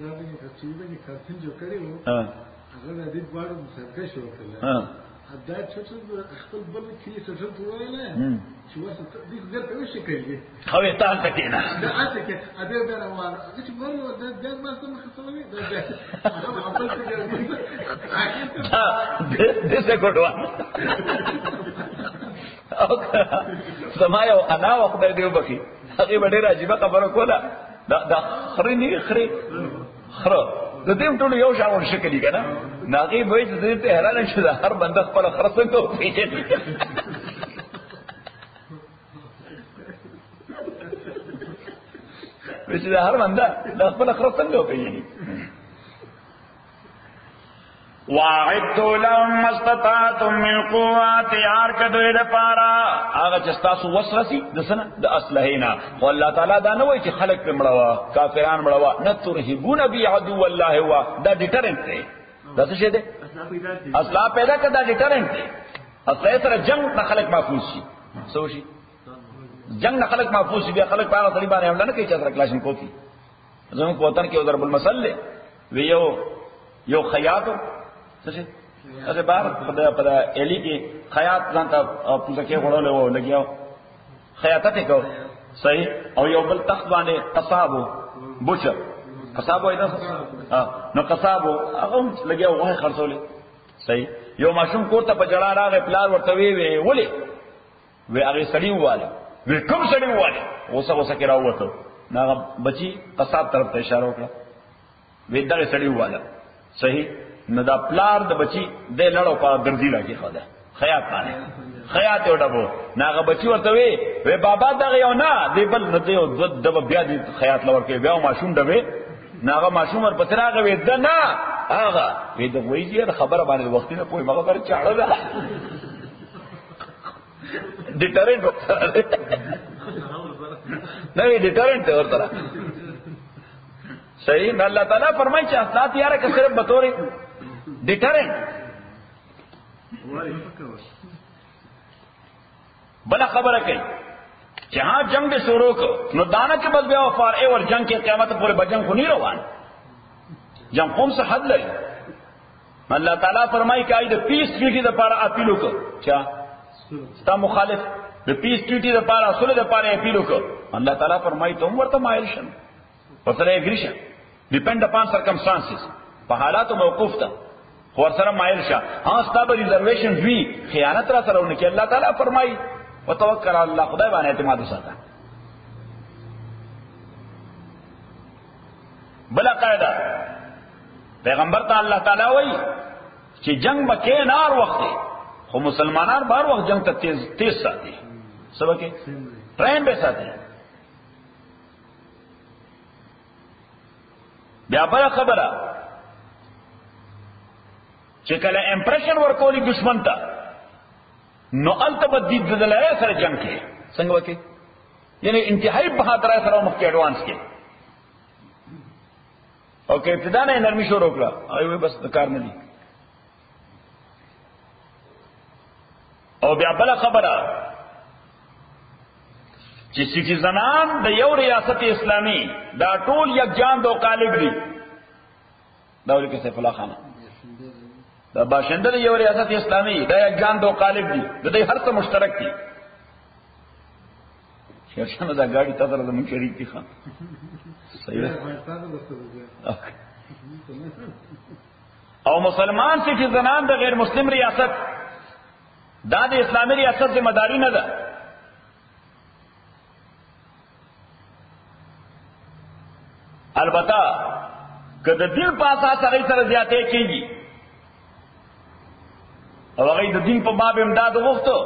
دا چې دې کارتن جو کړی وو هغه دې باندې مسابقه شروع کړه دا چې خپل بل کې څه څه وایي چې واسه دې ګر په وشي کوي خو ته تل تکینا دا اته کې ا دې بیا روان چې مرو دا ما سم خصوصي دا خپل څه دې څه کوټوا او سمایو انا وخت دې وبخي هغه ډېر عجیب خبره کوله دا خرنی خري خره د دې ټول یو شاور شکلی کنه ناغي وای چې دې ته حیران شو هر بنده خپل خرڅ ته پیچي وچې هر بنده د خپل خرڅ ته پیچي واعدوا لهم ما استطعتم من قوة یار کدوې د پاره هغه چې تاسو وسرسي د سنه د اصلحینا او الله تعالی دا نه وایي چې خلق په مړوا کافران مړوا نه ترهبون بی عدو الله هو دا ډیټرنت دی دا څه شه دی اصلاح پیدا کړه دا ډیټرنت دی اصله سره جنگ نه خلق محفوظ شي سو شي جنگ نه خلق محفوظ شي بیا خلق په هغه طریقه باندې حمله نه کوي چې سره کلاشن کوفي زموږ په وطن کې ضرب المثل وی یو خیاط څه څه بار په الی کې خیاط ځانته پوزه کې وړول و لګیاو خیاطت کو صحیح او یو بل تخت باندې قصابو بوچر قصابو ایدا نو قصابو هغه لګیاو وای خرڅولې صحیح یو ماشوم کوته په جړا راغې پلار ورته وی ولې وی هغه سړی واله وی کوم سړی واله اوسه کې راوته ناغه بچی قصاب طرف ته اشاره وکړه وی دا سړی واله صحیح نو دا پلار د بچی د لړو په درځي راکی خدا خیاط باندې خیاط یو ډبو ناغه بچی ورته وی بابا دا یو نه دی بل نه دی د بیا دی خیاط لور کې بیا ماشوم ډبه ناغه ماشوم ور پتراغه وی د نه هغه وی د وایي خبره باندې وخت نه کوئی مګر چاړه ده ډیټرنت نه وی ډیټرنت ورته صحیح نو الله تعالی فرمایي چې اسات یاره که صرف بطور ډیټرنت بل خبره کوي چې ها جنگ به شروع کو نو دانه کې بس بیا وفار ای ور جنگ کې قیامت پورې بجنګ خو نه روان جنگ قوم څه حد لري الله تعالی فرمایي چې اې د پیس ټریټي د لپاره اپیل وکړه چا ستا مخالف د پیس ټریټي د لپاره اصول د لپاره اپیل وکړه الله تعالی فرمایي ته ورته مایل شن پسره اګریشن ډیپند اپان سرکمسټانسز په حالات موقوف ده خو سره مایل شه ها ستاسو ریزرویشن وی خیانت را سره ونکي الله تعالی فرمایي وتوکل علی الله خدای باندې اعتماد وساته بلا قاعده پیغمبر ته الله تعالی وایي چې جنگ بکې نار وخت خو مسلمانان بار وخت جنگ ته تیز ساتي سبا کې ټرین به ساتي بیا بل خبره چې کله امپریشن ورکولي دشمن ته نو التبدید دلای سره جنگ کې څنګه وکي یعنی انتهایی بہادر سره مخ کې ایڈوانس کې او کې ابتدا نه نرمي شروع کړه ایوه بس د کار نه دي او بیا بل خبره چې سټیزنان د یو ریاست اسلامی دا ټول یکجان دو قالب دي دا ولکه سیف الله خان دا باشنده یو ریاست اسلامی دا یکجان دو قالب دي د دې هر څه مشترک دي شرشنه دا ګاډي تاسو د مون شریک دي خان صحیح ده او مسلمان سټیزنان د غیر مسلم ریاست دا د اسلامي ریاست ذمہ داری نه ده البته که د دین په اساس هغه سره زیاتې کیږي او هغه د دین په باب امداد وغوښتو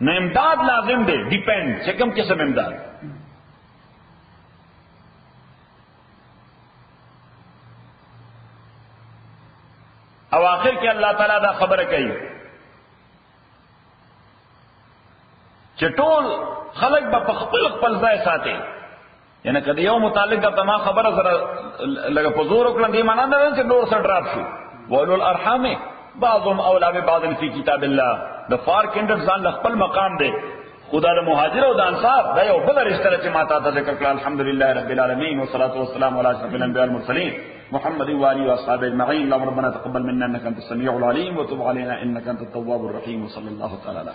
نو امداد لازم دی ډیپند چې کوم قسم امداد او آخر کې الله تعالی دا خبره کوي چې ټول خلق به خپل خپل ځای ساتي یعنی کله یو متعلق د تما خبره سره لګه په زور وکړم دی معنا نه چې نور سره ډراپ شو ولول ارحام بعضهم اولى ببعض فی کتاب الله د فار کینډر ځان خپل مقام دی خدا د مهاجر او د انصار دا یو بل رشتہ چې ماته ته ذکر کړل الحمدلله رب العالمین والصلاه والسلام علی اشرف الانبیاء والمرسلین محمد وآله واصحابه اجمعین اللهم ربنا تقبل منا انك انت السميع العليم وتب علينا انك انت التواب الرحيم وصلى الله تعالى على